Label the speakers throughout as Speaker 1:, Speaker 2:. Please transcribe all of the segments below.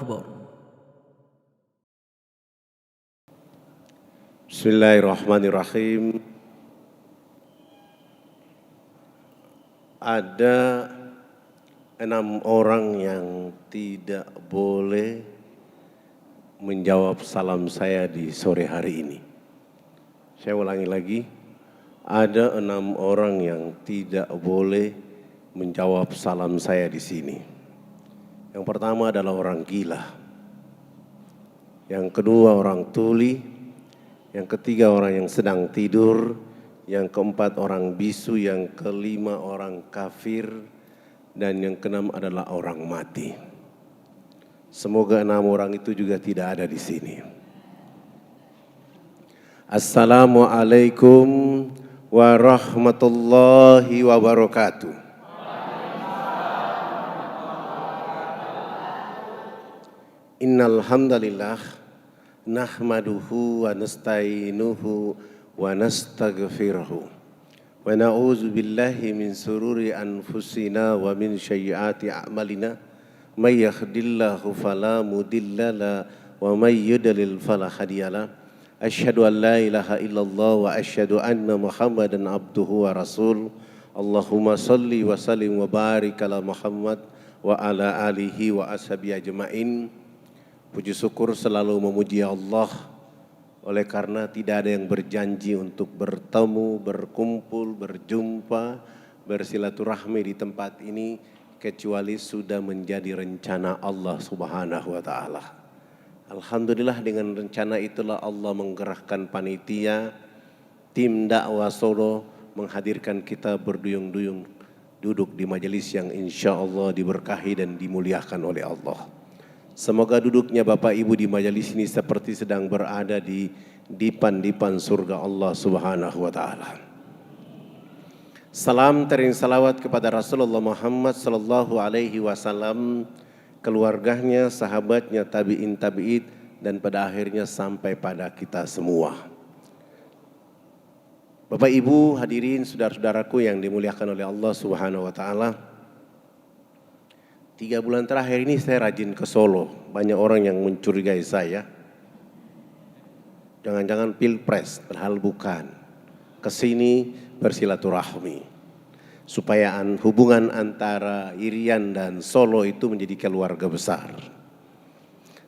Speaker 1: Akbar.
Speaker 2: Bismillahirrahmanirrahim. Ada 6 orang yang tidak boleh menjawab salam saya di sore hari ini. Saya ulangi lagi, ada 6 orang yang tidak boleh menjawab salam saya di sini. Yang pertama adalah orang gila, yang kedua orang tuli, yang ketiga orang yang sedang tidur, yang keempat orang bisu, yang kelima orang kafir, dan yang keenam adalah orang mati. Semoga 6 orang itu juga tidak ada di sini. Assalamualaikum warahmatullahi wabarakatuh. Innal hamdalillah nahmaduhu wa nasta'inuhu wa nastaghfiruhu wa na'udzu billahi min sururi anfusina wa min sayyiati a'malina may yahdihillahu fala mudhillalah wa may yudlil fala hadiyalah. Asyhadu an la ilaha illallah wa asyhadu anna Muhammadan abduhu wa rasul. Allahumma salli wa sallim wa barik ala Muhammad wa ala alihi wa ashabihi ajmain. Puji syukur selalu memuji Allah, oleh karena tidak ada yang berjanji untuk bertemu, berkumpul, berjumpa, bersilaturahmi di tempat ini kecuali sudah menjadi rencana Allah Subhanahu wa taala. Alhamdulillah dengan rencana itulah Allah menggerakkan panitia, tim dakwah Solo menghadirkan kita berduyung-duyung duduk di majelis yang insya Allah diberkahi dan dimuliakan oleh Allah. Semoga duduknya Bapak Ibu di majelis ini seperti sedang berada di dipan-dipan surga Allah Subhanahu wa taala. Salam tering salawat kepada Rasulullah Muhammad sallallahu alaihi wasallam, keluarganya, sahabatnya, tabi'in tabi'id, dan pada akhirnya sampai pada kita semua. Bapak Ibu hadirin saudara-saudaraku yang dimuliakan oleh Allah Subhanahu wa taala. 3 bulan terakhir ini saya rajin ke Solo. Banyak orang yang mencurigai saya. Jangan-jangan pilpres, padahal bukan. Kesini bersilaturahmi. Supaya hubungan antara Irian dan Solo itu menjadi keluarga besar.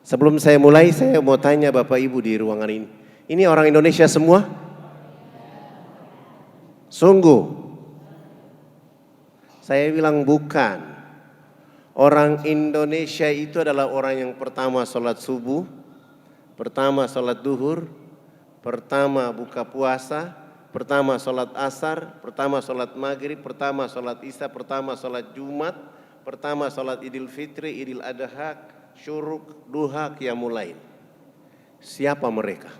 Speaker 2: Sebelum saya mulai, saya mau tanya Bapak Ibu di ruangan ini. Ini orang Indonesia semua? Sungguh? Saya bilang bukan. Orang Indonesia itu adalah orang yang pertama sholat subuh, pertama sholat duhur, pertama buka puasa, pertama sholat asar, pertama sholat maghrib, pertama sholat isya, pertama sholat jumat, pertama sholat idul fitri, idul adha, syuruk, duha, qiyamul lail. Siapa mereka?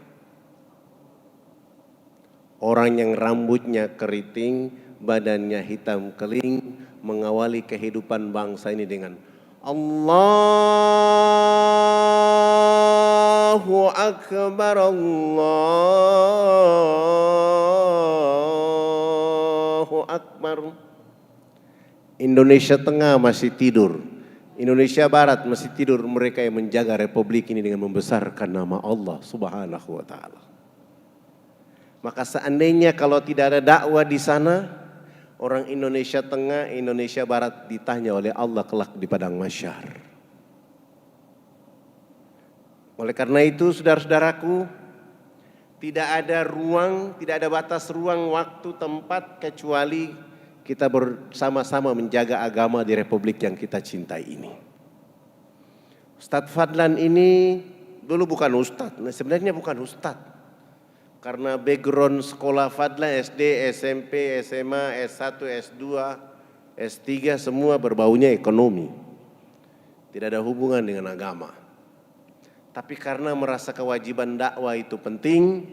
Speaker 2: Orang yang rambutnya keriting, badannya hitam keling, mengawali kehidupan bangsa ini dengan Allahu Akbar, Allahu Akbar. Indonesia Tengah masih tidur, Indonesia Barat masih tidur. Mereka yang menjaga republik ini dengan membesarkan nama Allah Subhanahu wa taala. Maka seandainya kalau tidak ada dakwah di sana, orang Indonesia Tengah, Indonesia Barat ditanya oleh Allah kelak di padang mahsyar. Oleh karena itu saudara-saudaraku, tidak ada ruang, tidak ada batas ruang, waktu, tempat kecuali kita bersama-sama menjaga agama di republik yang kita cintai ini. Ustadz Fadlan ini dulu bukan ustadz, sebenarnya bukan ustadz. Karena background sekolah Fadlan SD, SMP, SMA, S1, S2, S3 semua berbaunya ekonomi. Tidak ada hubungan dengan agama. Tapi karena merasa kewajiban dakwah itu penting,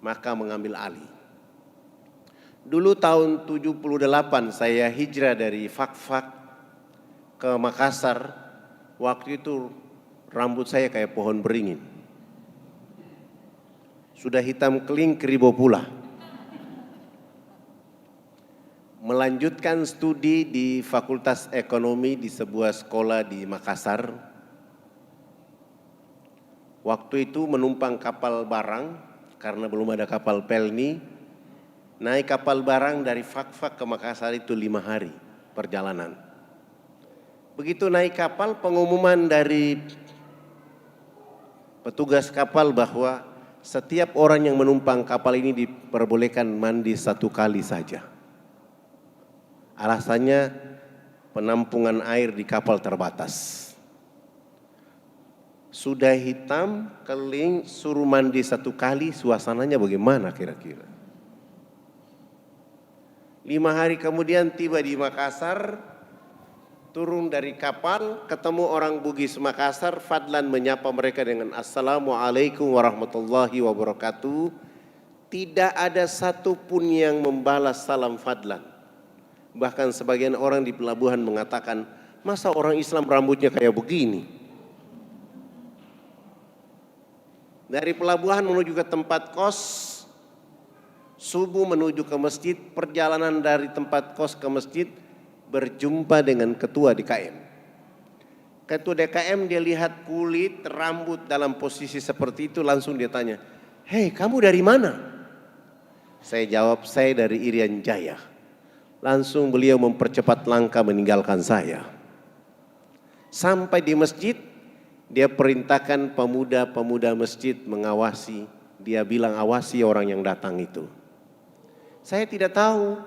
Speaker 2: maka mengambil alih. Dulu tahun 78 saya hijrah dari Fakfak ke Makassar. Waktu itu rambut saya kayak pohon beringin. Sudah hitam keling keribo pula. Melanjutkan studi di Fakultas Ekonomi di sebuah sekolah di Makassar. Waktu itu menumpang kapal barang karena belum ada kapal pelni. Naik kapal barang dari Fakfak ke Makassar itu 5 hari perjalanan. Begitu naik kapal, pengumuman dari petugas kapal bahwa setiap orang yang menumpang kapal ini diperbolehkan mandi 1 kali saja. Alasannya penampungan air di kapal terbatas. Sudah hitam, keling, suruh mandi 1 kali, suasananya bagaimana kira-kira? 5 hari kemudian tiba di Makassar, turun dari kapal, ketemu orang Bugis Makassar, Fadlan menyapa mereka dengan Assalamualaikum warahmatullahi wabarakatuh. Tidak ada satupun yang membalas salam Fadlan. Bahkan sebagian orang di pelabuhan mengatakan, masa orang Islam rambutnya kayak begini? Dari pelabuhan menuju ke tempat kos, subuh menuju ke masjid, perjalanan dari tempat kos ke masjid, berjumpa dengan ketua DKM. Ketua DKM dia lihat kulit, rambut dalam posisi seperti itu, langsung dia tanya, "Hei, kamu dari mana?" Saya jawab, "Saya dari Irian Jaya." Langsung beliau mempercepat langkah meninggalkan saya. Sampai di masjid, dia perintahkan pemuda-pemuda masjid mengawasi. Dia bilang, awasi orang yang datang itu. Saya tidak tahu.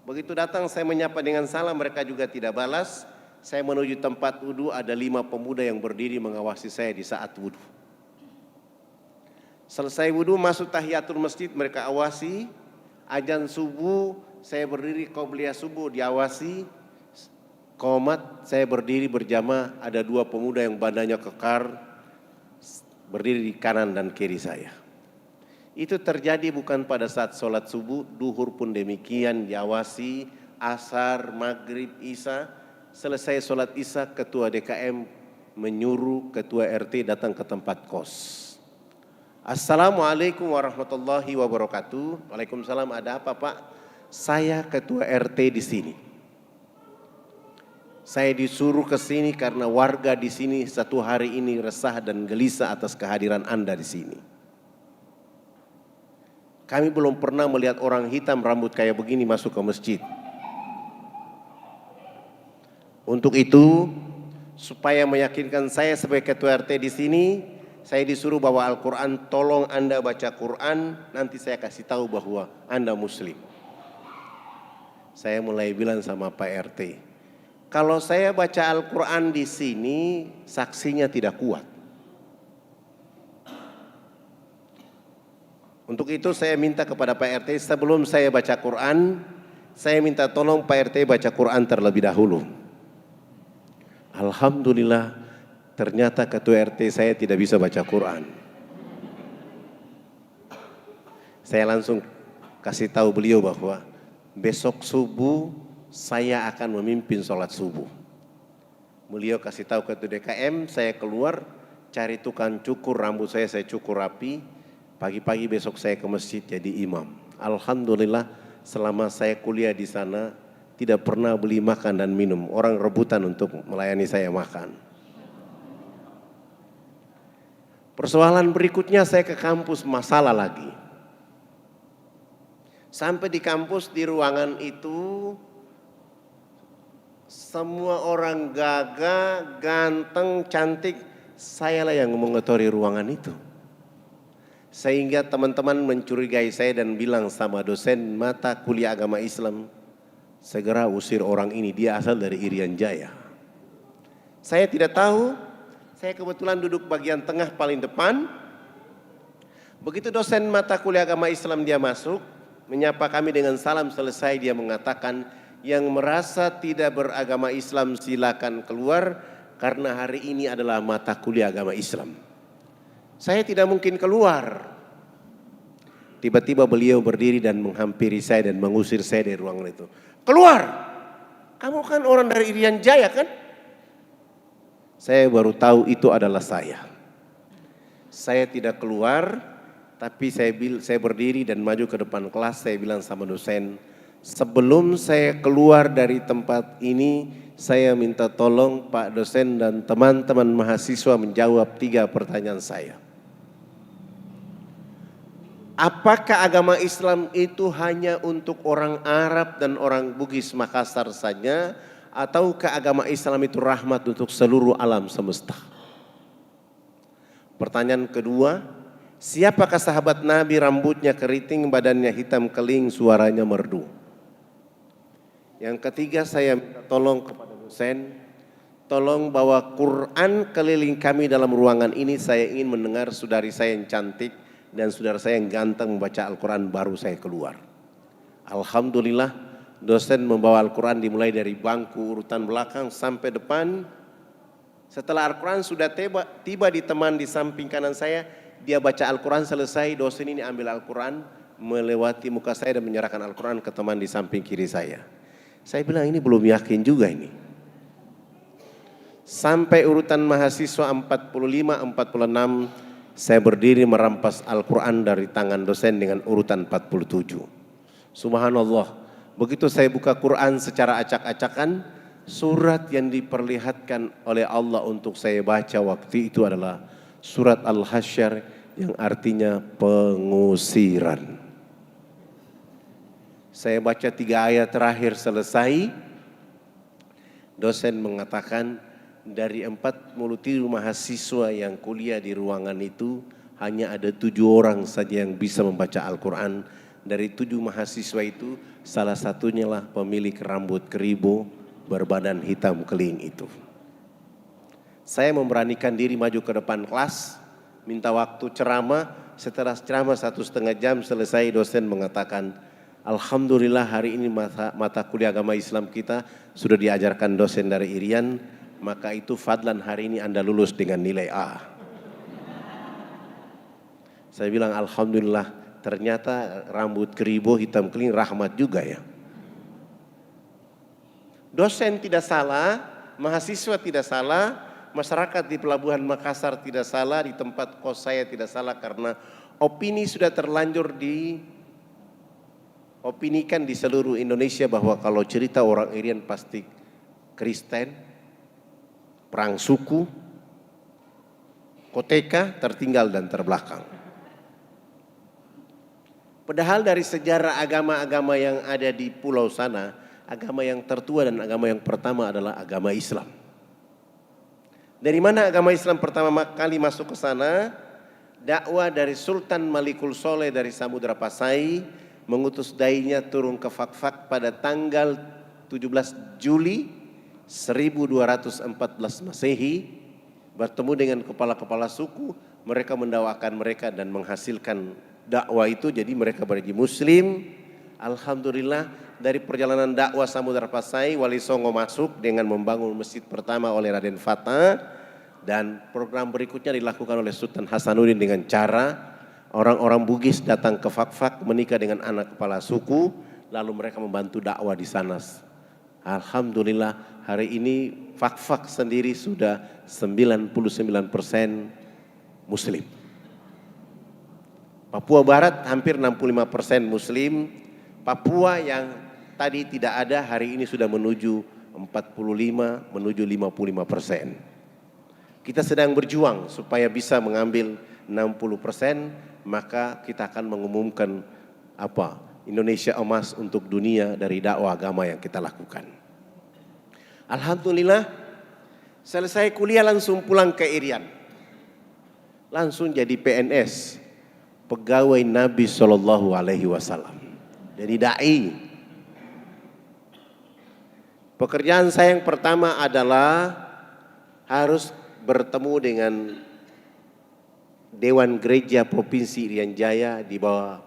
Speaker 2: Begitu datang saya menyapa dengan salam, mereka juga tidak balas. Saya menuju tempat wudhu, ada 5 pemuda yang berdiri mengawasi saya di saat wudhu. Selesai wudhu, masuk tahiyatul masjid, mereka awasi. Azan subuh, saya berdiri qobliyah subuh, diawasi. Qomat, saya berdiri berjamaah, ada 2 pemuda yang badannya kekar, berdiri di kanan dan kiri saya. Itu terjadi bukan pada saat sholat subuh, duhur pun demikian, diawasi, asar, maghrib, isya. Selesai sholat isya, ketua DKM menyuruh ketua RT datang ke tempat kos. Assalamualaikum warahmatullahi wabarakatuh. Waalaikumsalam, ada apa Pak? Saya ketua RT di sini. Saya disuruh ke sini karena warga di sini 1 hari ini resah dan gelisah atas kehadiran Anda di sini. Kami belum pernah melihat orang hitam rambut kayak begini masuk ke masjid. Untuk itu, supaya meyakinkan saya sebagai ketua RT di sini, saya disuruh bawa Al-Quran. Tolong Anda baca Quran, nanti saya kasih tahu bahwa Anda Muslim. Saya mulai bilang sama Pak RT, kalau saya baca Al-Quran di sini, saksinya tidak kuat. Untuk itu saya minta kepada Pak RT, sebelum saya baca Quran, saya minta tolong Pak RT baca Quran terlebih dahulu. Alhamdulillah, ternyata ketua RT saya tidak bisa baca Quran. Saya langsung kasih tahu beliau bahwa besok subuh saya akan memimpin sholat subuh. Beliau kasih tahu ketua DKM, saya keluar cari tukang cukur rambut saya cukur rapi. Pagi-pagi besok saya ke masjid jadi imam. Alhamdulillah selama saya kuliah di sana tidak pernah beli makan dan minum. Orang rebutan untuk melayani saya makan. Persoalan berikutnya saya ke kampus, masalah lagi. Sampai di kampus di ruangan itu semua orang gagah, ganteng, cantik, sayalah yang mengotori ruangan itu. Sehingga teman-teman mencurigai saya dan bilang sama dosen mata kuliah agama Islam, segera usir orang ini, dia asal dari Irian Jaya. Saya tidak tahu, saya kebetulan duduk bagian tengah paling depan. Begitu dosen mata kuliah agama Islam dia masuk, menyapa kami dengan salam, selesai dia mengatakan, yang merasa tidak beragama Islam silakan keluar karena hari ini adalah mata kuliah agama Islam. Saya tidak mungkin keluar. Tiba-tiba beliau berdiri dan menghampiri saya dan mengusir saya dari ruangan itu. Keluar! Kamu kan orang dari Irian Jaya kan? Saya baru tahu itu adalah saya. Saya tidak keluar, tapi saya berdiri dan maju ke depan kelas. Saya bilang sama dosen, Sebelum saya keluar dari tempat ini, saya minta tolong Pak dosen dan teman-teman mahasiswa menjawab 3 pertanyaan saya. Apakah agama Islam itu hanya untuk orang Arab dan orang Bugis Makassar saja, ataukah agama Islam itu rahmat untuk seluruh alam semesta? Pertanyaan kedua, siapakah sahabat Nabi rambutnya keriting, badannya hitam keling, suaranya merdu? Yang ketiga, saya minta tolong kepada dosen, tolong bawa Quran keliling kami dalam ruangan ini. Saya ingin mendengar saudari saya yang cantik dan saudara saya yang ganteng membaca Al-Quran baru saya keluar. Alhamdulillah, dosen membawa Al-Quran dimulai dari bangku urutan belakang sampai depan. Setelah Al-Quran sudah tiba di teman di samping kanan saya, dia baca Al-Quran selesai, dosen ini ambil Al-Quran, melewati muka saya dan menyerahkan Al-Quran ke teman di samping kiri saya. Saya bilang ini belum yakin juga ini. Sampai urutan mahasiswa 45, 46, saya berdiri merampas Al-Quran dari tangan dosen dengan urutan 47. Subhanallah, begitu saya buka Quran secara acak-acakan, surat yang diperlihatkan oleh Allah untuk saya baca waktu itu adalah surat Al-Hasyr yang artinya pengusiran. Saya baca 3 ayat terakhir selesai, dosen mengatakan dari 47 mahasiswa yang kuliah di ruangan itu hanya ada 7 orang saja yang bisa membaca Al-Quran. Dari 7 mahasiswa itu salah satunya lah pemilik rambut keribo berbadan hitam keling itu. Saya memberanikan diri maju ke depan kelas, minta waktu ceramah. Setelah ceramah 1,5 jam selesai, dosen mengatakan, alhamdulillah hari ini mata kuliah agama Islam kita sudah diajarkan dosen dari Irian, maka itu fadlan hari ini Anda lulus dengan nilai A. Saya bilang alhamdulillah, ternyata rambut keribo hitam keling rahmat juga ya. Dosen tidak salah, mahasiswa tidak salah, masyarakat di Pelabuhan Makassar tidak salah, di tempat kos saya tidak salah, karena opini sudah terlanjur opinikan di seluruh Indonesia bahwa kalau cerita orang Irian pasti Kristen, perang suku, koteka, tertinggal dan terbelakang. Padahal dari sejarah agama-agama yang ada di pulau sana, agama yang tertua dan agama yang pertama adalah agama Islam. Dari mana agama Islam pertama kali masuk ke sana? Dakwah dari Sultan Malikul Soleh dari Samudra Pasai, mengutus dainya turun ke Fakfak pada tanggal 17 Juli 1214 Masehi, bertemu dengan kepala-kepala suku, mereka mendakwakan mereka dan menghasilkan dakwah itu, jadi mereka menjadi muslim. Alhamdulillah, dari perjalanan dakwah Samudra Pasai, Wali Songo masuk dengan membangun masjid pertama oleh Raden Fata, dan program berikutnya dilakukan oleh Sultan Hasanuddin dengan cara orang-orang Bugis datang ke Fakfak menikah dengan anak kepala suku, lalu mereka membantu dakwah di sana. Alhamdulillah hari ini Fakfak sendiri sudah 99% Muslim. Papua Barat hampir 65% Muslim. Papua yang tadi tidak ada hari ini sudah menuju 45, menuju 55%. Kita sedang berjuang supaya bisa mengambil 60%. Maka kita akan mengumumkan Indonesia emas untuk dunia dari dakwah agama yang kita lakukan. Alhamdulillah, selesai kuliah langsung pulang ke Irian, langsung jadi PNS, pegawai Nabi SAW, jadi dai. Pekerjaan saya yang pertama adalah harus bertemu dengan Dewan Gereja Provinsi Irian Jaya di bawah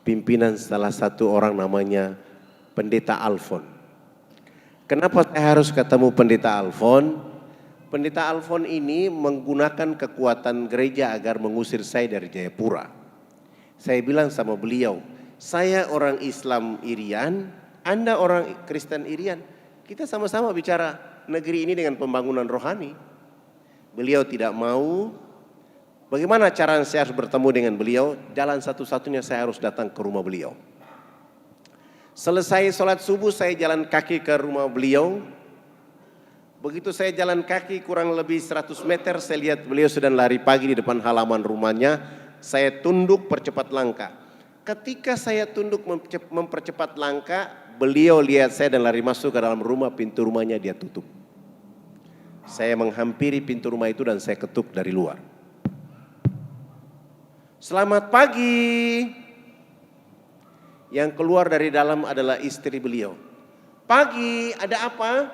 Speaker 2: pimpinan salah satu orang namanya Pendeta Alfon. Kenapa saya harus ketemu Pendeta Alfon? Pendeta Alfon ini menggunakan kekuatan gereja agar mengusir saya dari Jayapura. Saya bilang sama beliau, saya orang Islam Irian, Anda orang Kristen Irian. Kita sama-sama bicara negeri ini dengan pembangunan rohani. Beliau tidak mau. Bagaimana cara saya harus bertemu dengan beliau? Jalan satu-satunya saya harus datang ke rumah beliau. Selesai sholat subuh saya jalan kaki ke rumah beliau. Begitu saya jalan kaki kurang lebih 100 meter, saya lihat beliau sedang lari pagi di depan halaman rumahnya. Saya tunduk percepat langkah. Ketika saya tunduk mempercepat langkah, beliau lihat saya dan lari masuk ke dalam rumah, pintu rumahnya dia tutup. Saya menghampiri pintu rumah itu dan saya ketuk dari luar. Selamat pagi. Yang keluar dari dalam adalah istri beliau. Pagi, ada apa?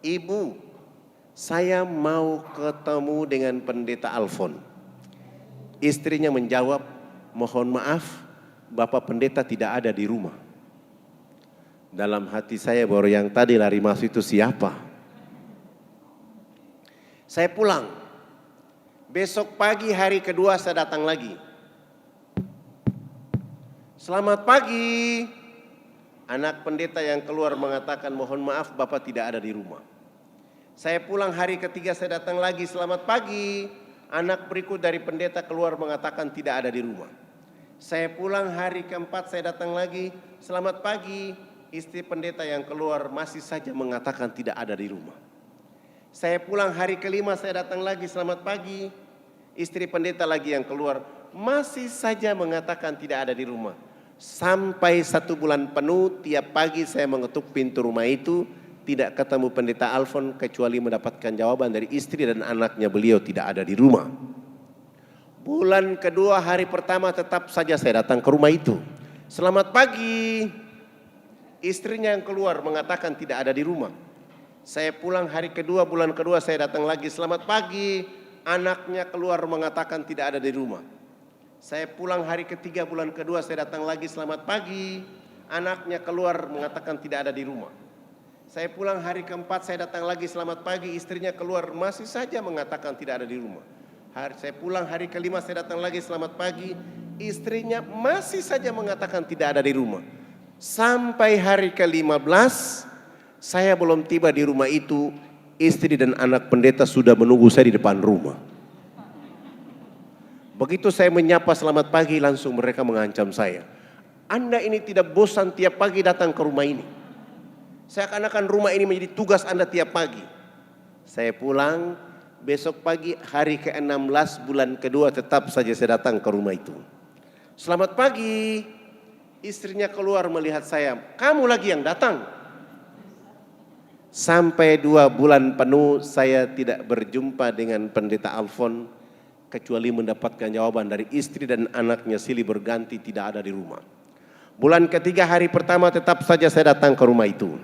Speaker 2: Ibu, saya mau ketemu dengan pendeta Alfon. Istrinya menjawab, mohon maaf, Bapak pendeta tidak ada di rumah. Dalam hati saya baru yang tadi lari masuk itu siapa? Saya pulang. Besok pagi hari kedua saya datang lagi. Selamat pagi. Anak pendeta yang keluar mengatakan mohon maaf Bapak tidak ada di rumah. Saya pulang hari ketiga saya datang lagi, selamat pagi. Anak berikut dari pendeta keluar mengatakan tidak ada di rumah. Saya pulang hari keempat saya datang lagi, selamat pagi. Istri pendeta yang keluar masih saja mengatakan tidak ada di rumah. Saya pulang hari kelima saya datang lagi, selamat pagi. Istri pendeta lagi yang keluar masih saja mengatakan tidak ada di rumah. Sampai 1 bulan penuh tiap pagi saya mengetuk pintu rumah itu, tidak ketemu pendeta Alfon kecuali mendapatkan jawaban dari istri dan anaknya beliau tidak ada di rumah. Bulan kedua hari pertama tetap saja saya datang ke rumah itu. Selamat pagi. Istrinya yang keluar mengatakan tidak ada di rumah. Saya pulang hari kedua bulan kedua saya datang lagi, selamat pagi. Anaknya keluar mengatakan tidak ada di rumah. Saya pulang hari ketiga bulan kedua saya datang lagi, selamat pagi. Anaknya keluar mengatakan tidak ada di rumah. Saya pulang hari keempat saya datang lagi, selamat pagi. Istrinya keluar masih saja mengatakan tidak ada di rumah. Saya pulang hari kelima saya datang lagi, selamat pagi. Istrinya masih saja mengatakan tidak ada di rumah. Sampai hari ke-15 saya belum tiba di rumah itu, istri dan anak pendeta sudah menunggu saya di depan rumah. Begitu saya menyapa selamat pagi, langsung mereka mengancam saya. Anda ini tidak bosan tiap pagi datang ke rumah ini. Seakan-akan rumah ini menjadi tugas Anda tiap pagi. Saya pulang, besok pagi hari ke-16 bulan kedua tetap saja saya datang ke rumah itu. Selamat pagi, istrinya keluar melihat saya. Kamu lagi yang datang. Sampai 2 bulan penuh saya tidak berjumpa dengan pendeta Alfon. Kecuali mendapatkan jawaban dari istri dan anaknya silih berganti tidak ada di rumah. Bulan ketiga hari pertama tetap saja saya datang ke rumah itu.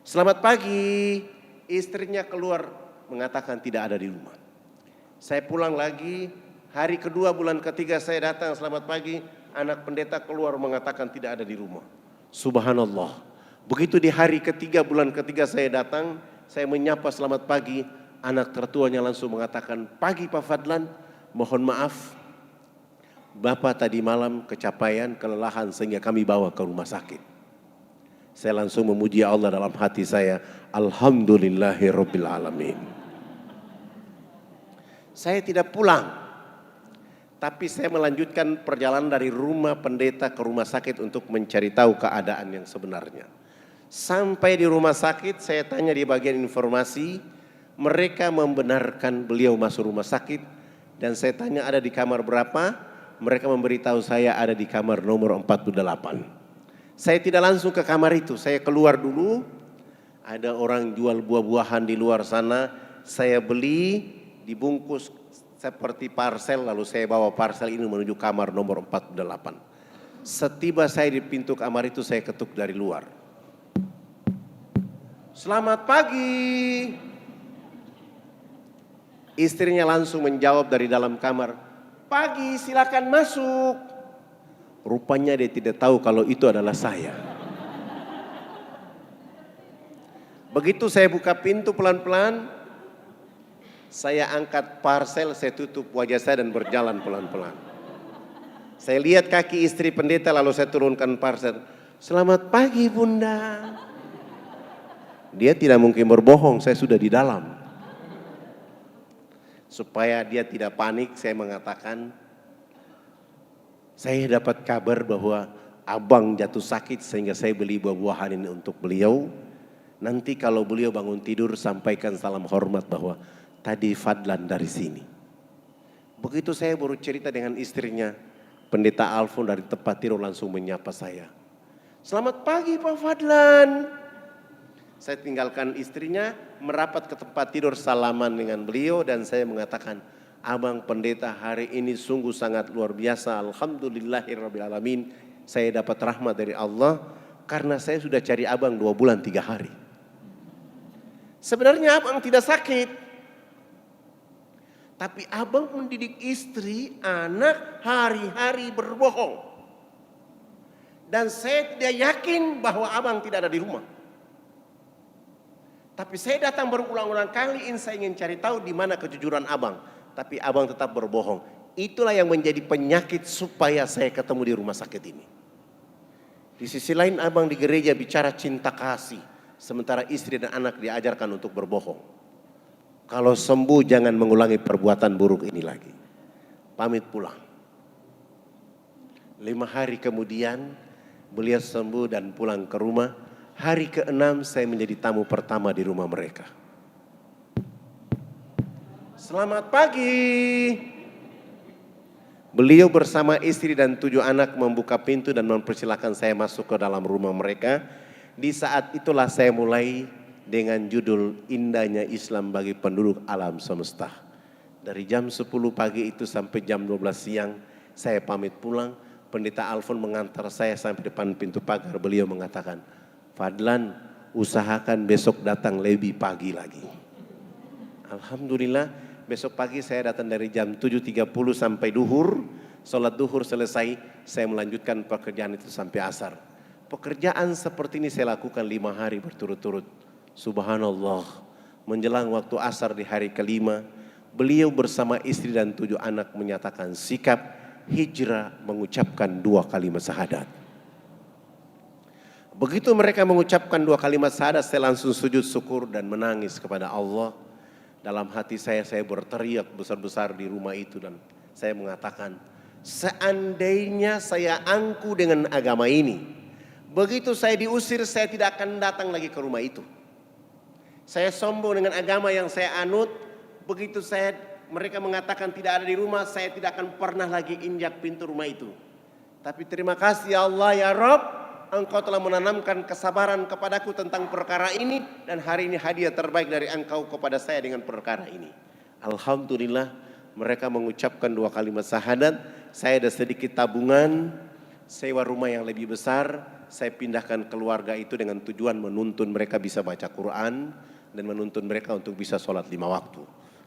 Speaker 2: Selamat pagi, istrinya keluar mengatakan tidak ada di rumah. Saya pulang lagi, hari kedua bulan ketiga saya datang, selamat pagi, anak pendeta keluar mengatakan tidak ada di rumah. Subhanallah, begitu di hari ketiga bulan ketiga saya datang, saya menyapa selamat pagi, anak tertuanya langsung mengatakan, pagi Pak Fadlan, mohon maaf, Bapak tadi malam kecapean, kelelahan sehingga kami bawa ke rumah sakit. Saya langsung memuji Allah dalam hati saya, Alhamdulillahirabbil alamin. Saya tidak pulang, tapi saya melanjutkan perjalanan dari rumah pendeta ke rumah sakit untuk mencari tahu keadaan yang sebenarnya. Sampai di rumah sakit saya tanya di bagian informasi, mereka membenarkan beliau masuk rumah sakit dan saya tanya ada di kamar berapa, mereka memberitahu saya ada di kamar nomor 48. Saya tidak langsung ke kamar itu, saya keluar dulu, ada orang jual buah-buahan di luar sana, saya beli, dibungkus seperti parcel, lalu saya bawa parcel ini menuju kamar nomor 48. Setiba saya di pintu kamar itu saya ketuk dari luar. Selamat pagi. Istrinya langsung menjawab dari dalam kamar, pagi silakan masuk. Rupanya dia tidak tahu kalau itu adalah saya. Begitu saya buka pintu pelan-pelan, saya angkat parcel, saya tutup wajah saya dan berjalan pelan-pelan. Saya lihat kaki istri pendeta lalu saya turunkan parcel. Selamat pagi Bunda. Dia tidak mungkin berbohong, saya sudah di dalam. Supaya dia tidak panik, saya mengatakan, saya dapat kabar bahwa abang jatuh sakit sehingga saya beli buah-buahan ini untuk beliau. Nanti kalau beliau bangun tidur sampaikan salam hormat bahwa tadi Fadlan dari sini. Begitu saya baru cerita dengan istrinya, Pendeta Alfon dari tempat tidur langsung menyapa saya. Selamat pagi Pak Fadlan. Saya tinggalkan istrinya, merapat ke tempat tidur salaman dengan beliau dan saya mengatakan, Abang Pendeta hari ini sungguh sangat luar biasa. Alhamdulillahirrabbilalamin. Saya dapat rahmat dari Allah karena saya sudah cari abang 2 bulan 3 hari. Sebenarnya abang tidak sakit. Tapi abang mendidik istri, anak hari-hari berbohong. Dan saya tidak yakin bahwa abang tidak ada di rumah. Tapi saya datang berulang-ulang kali, saya ingin cari tahu di mana kejujuran abang. Tapi abang tetap berbohong. Itulah yang menjadi penyakit supaya saya ketemu di rumah sakit ini. Di sisi lain abang di gereja bicara cinta kasih. Sementara istri dan anak diajarkan untuk berbohong. Kalau sembuh jangan mengulangi perbuatan buruk ini lagi. Pamit pulang. 5 hari kemudian beliau sembuh dan pulang ke rumah. Hari ke-6 saya menjadi tamu pertama di rumah mereka. Selamat pagi. Beliau bersama istri dan 7 anak membuka pintu dan mempersilahkan saya masuk ke dalam rumah mereka. Di saat itulah saya mulai dengan judul Indahnya Islam bagi Penduduk Alam Semesta. Dari jam 10 pagi itu sampai jam 12 siang saya pamit pulang. Pendeta Alfon mengantar saya sampai depan pintu pagar. Beliau mengatakan, Fadlan, usahakan besok datang lebih pagi lagi. Alhamdulillah, besok pagi saya datang dari jam 7.30 sampai duhur. Sholat duhur selesai, saya melanjutkan pekerjaan itu sampai asar. Pekerjaan seperti ini saya lakukan 5 hari berturut-turut. Subhanallah, menjelang waktu asar di hari ke-5, beliau bersama istri dan 7 anak menyatakan sikap hijrah mengucapkan 2 kalimat syahadat. Begitu mereka mengucapkan 2 kalimat syahadat, saya langsung sujud syukur dan menangis kepada Allah. Dalam hati saya berteriak besar-besar di rumah itu dan saya mengatakan, seandainya saya angku dengan agama ini, begitu saya diusir saya tidak akan datang lagi ke rumah itu. Saya sombong dengan agama yang saya anut, begitu mereka mengatakan tidak ada di rumah, saya tidak akan pernah lagi injak pintu rumah itu. Tapi terima kasih ya Allah ya Rabb, Engkau telah menanamkan kesabaran kepadaku tentang perkara ini dan hari ini hadiah terbaik dari Engkau kepada saya dengan perkara ini. Alhamdulillah mereka mengucapkan 2 kalimat syahadat. Saya ada sedikit tabungan, sewa rumah yang lebih besar. Saya pindahkan keluarga itu dengan tujuan menuntun mereka bisa baca Quran dan menuntun mereka untuk bisa sholat 5 waktu.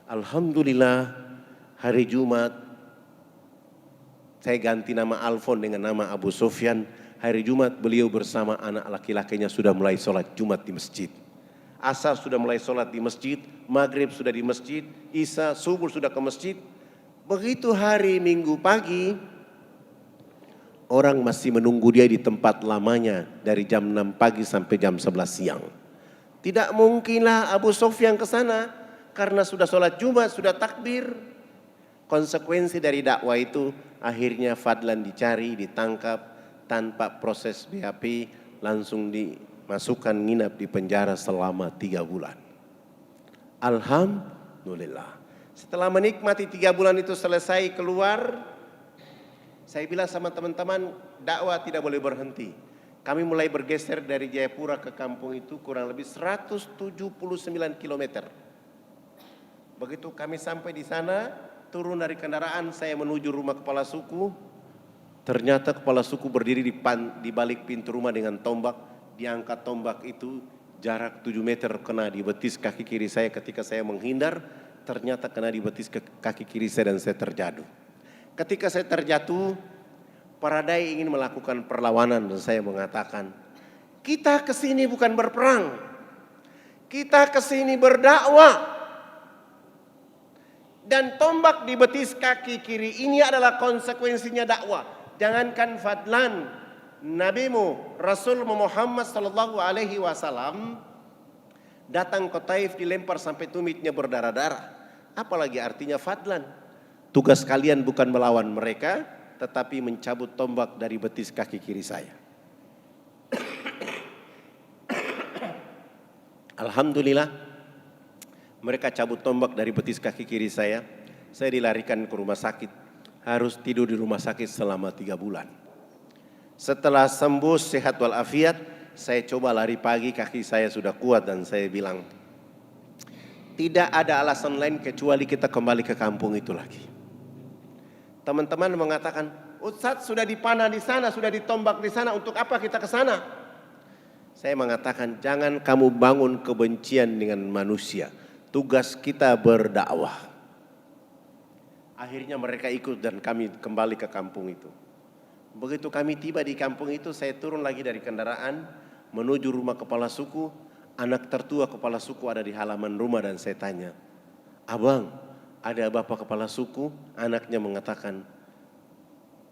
Speaker 2: Alhamdulillah hari Jumat saya ganti nama Alfon dengan nama Abu Sufyan. Hari Jumat beliau bersama anak laki-lakinya sudah mulai sholat Jumat di masjid. Asar sudah mulai sholat di masjid, maghrib sudah di masjid, isya, subuh sudah ke masjid. Begitu hari Minggu pagi, orang masih menunggu dia di tempat lamanya dari jam 6 pagi sampai jam 11 siang. Tidak mungkinlah Abu Sufyan ke sana karena sudah sholat Jumat, sudah takbir. Konsekuensi dari dakwah itu akhirnya Fadlan dicari, ditangkap. Tanpa proses BAP langsung dimasukkan nginap di penjara selama 3 bulan. Alhamdulillah. Setelah menikmati 3 bulan itu selesai keluar, saya bilang sama teman-teman dakwah tidak boleh berhenti. Kami mulai bergeser dari Jayapura ke kampung itu kurang lebih 179 km. Begitu kami sampai di sana, turun dari kendaraan saya menuju rumah kepala suku. Ternyata kepala suku berdiri di balik pintu rumah dengan tombak. Diangkat tombak itu jarak 7 meter kena di betis kaki kiri saya ketika saya menghindar. Ternyata kena di betis kaki kiri saya dan saya terjatuh. Ketika saya terjatuh, Paradai ingin melakukan perlawanan dan saya mengatakan, kita kesini bukan berperang. Kita kesini berdakwah. Dan tombak di betis kaki kiri ini adalah konsekuensinya dakwah. Jangankan Fadlan, nabimu Rasul Muhammad sallallahu alaihi wasallam datang ke Taif dilempar sampai tumitnya berdarah-darah. Apalagi artinya Fadlan. Tugas kalian bukan melawan mereka, tetapi mencabut tombak dari betis kaki kiri saya. Alhamdulillah, mereka cabut tombak dari betis kaki kiri saya. Saya dilarikan ke rumah sakit, harus tidur di rumah sakit selama 3 bulan. Setelah sembuh sehat walafiat, saya coba lari pagi, kaki saya sudah kuat dan saya bilang, tidak ada alasan lain kecuali kita kembali ke kampung itu lagi. Teman-teman mengatakan, Ustadz sudah dipanah di sana, sudah ditombak di sana, untuk apa kita ke sana? Saya mengatakan, jangan kamu bangun kebencian dengan manusia. Tugas kita berdakwah. Akhirnya mereka ikut dan kami kembali ke kampung itu. Begitu kami tiba di kampung itu, saya turun lagi dari kendaraan, menuju rumah kepala suku. Anak tertua kepala suku ada di halaman rumah dan saya tanya, abang, ada bapak kepala suku? Anaknya mengatakan,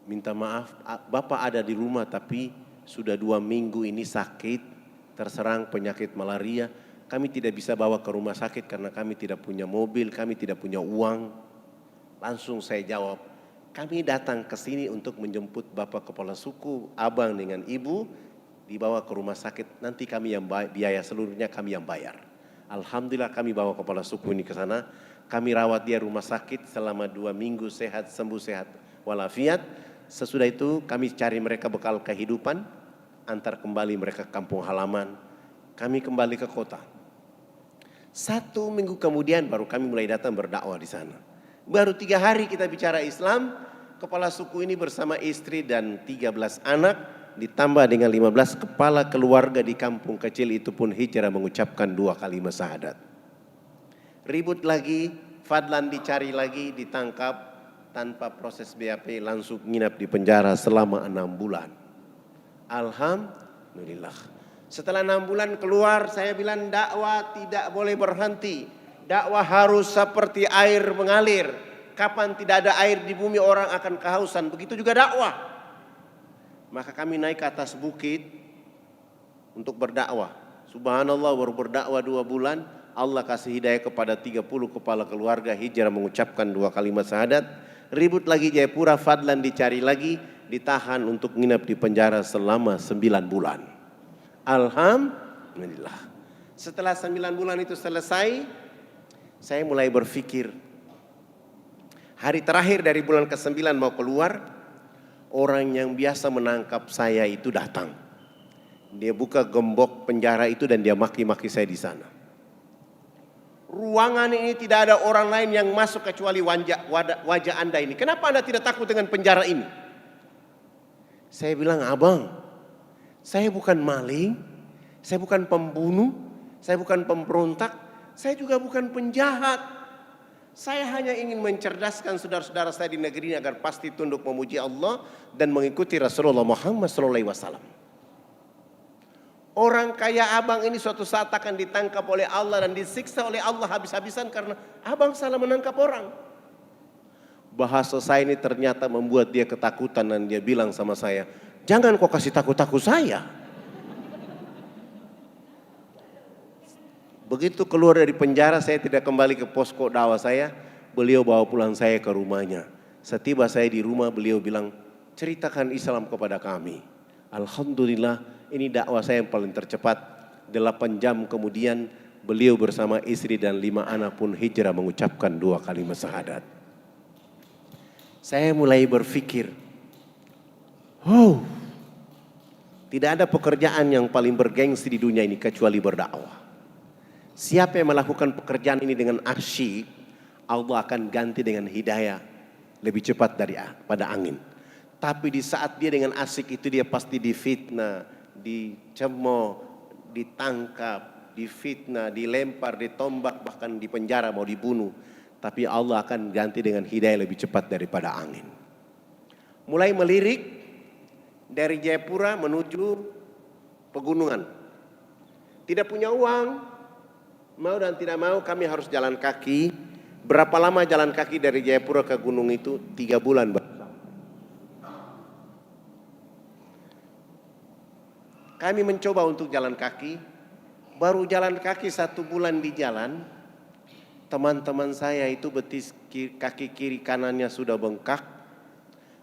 Speaker 2: minta maaf, bapak ada di rumah tapi sudah 2 minggu ini sakit, terserang penyakit malaria. Kami tidak bisa bawa ke rumah sakit karena kami tidak punya mobil, kami tidak punya uang. Langsung saya jawab, kami datang ke sini untuk menjemput bapak kepala suku, abang dengan ibu, dibawa ke rumah sakit, nanti kami yang biaya seluruhnya kami yang bayar. Alhamdulillah kami bawa kepala suku ini ke sana, kami rawat dia rumah sakit selama 2 minggu sehat, sembuh sehat walafiat. Sesudah itu kami cari mereka bekal kehidupan, antar kembali mereka ke kampung halaman, kami kembali ke kota. 1 minggu kemudian baru kami mulai datang berdakwah di sana. Baru 3 hari kita bicara Islam, kepala suku ini bersama istri dan 13 anak, ditambah dengan 15 kepala keluarga di kampung kecil itu pun hijrah mengucapkan 2 kalimat syahadat. Ribut lagi, Fadlan dicari lagi, ditangkap tanpa proses BAP, langsung nginap di penjara selama 6 bulan. Alhamdulillah. Setelah 6 bulan keluar, saya bilang dakwah tidak boleh berhenti. Dakwah harus seperti air mengalir. Kapan tidak ada air di bumi orang akan kehausan. Begitu juga dakwah. Maka kami naik ke atas bukit untuk berdakwah. Subhanallah, baru berdakwah 2 bulan, Allah kasih hidayah kepada 30 kepala keluarga hijrah mengucapkan 2 kalimat syahadat. Ribut lagi Jayapura, Fadlan dicari lagi, ditahan untuk nginap di penjara selama 9 bulan. Alhamdulillah. Setelah 9 bulan itu selesai, saya mulai berpikir, hari terakhir dari bulan ke-9 mau keluar, orang yang biasa menangkap saya itu datang. Dia buka gembok penjara itu dan dia maki-maki saya di sana. Ruangan ini tidak ada orang lain yang masuk kecuali wajah Anda ini. Kenapa Anda tidak takut dengan penjara ini? Saya bilang, abang, saya bukan maling, saya bukan pembunuh, saya bukan pemberontak, saya juga bukan penjahat. Saya hanya ingin mencerdaskan saudara-saudara saya di negeri ini agar pasti tunduk memuji Allah dan mengikuti Rasulullah Muhammad SAW. Orang kaya abang ini suatu saat akan ditangkap oleh Allah dan disiksa oleh Allah habis-habisan karena abang salah menangkap orang. Bahasa saya ini ternyata membuat dia ketakutan dan dia bilang sama saya, jangan kau kasih takut-takut saya. Begitu keluar dari penjara, saya tidak kembali ke posko dakwah saya. Beliau bawa pulang saya ke rumahnya. Setiba saya di rumah, beliau bilang, ceritakan Islam kepada kami. Alhamdulillah, ini dakwah saya yang paling tercepat. 8 jam kemudian, beliau bersama istri dan 5 anak pun hijrah mengucapkan 2 kalimat syahadat. Saya mulai berpikir, tidak ada pekerjaan yang paling bergengsi di dunia ini kecuali berdakwah. Siapa yang melakukan pekerjaan ini dengan asyik, Allah akan ganti dengan hidayah lebih cepat daripada angin. Tapi di saat dia dengan asyik itu dia pasti difitnah, dicemooh, ditangkap, difitnah, dilempar, ditombak, bahkan dipenjara mau dibunuh. Tapi Allah akan ganti dengan hidayah lebih cepat daripada angin. Mulai melirik dari Jayapura menuju pegunungan. Tidak punya uang. Mau dan tidak mau kami harus jalan kaki. Berapa lama jalan kaki dari Jayapura ke gunung itu? 3 bulan. Kami mencoba untuk jalan kaki. Baru jalan kaki 1 bulan di jalan, teman-teman saya itu betis kaki kiri kanannya sudah bengkak.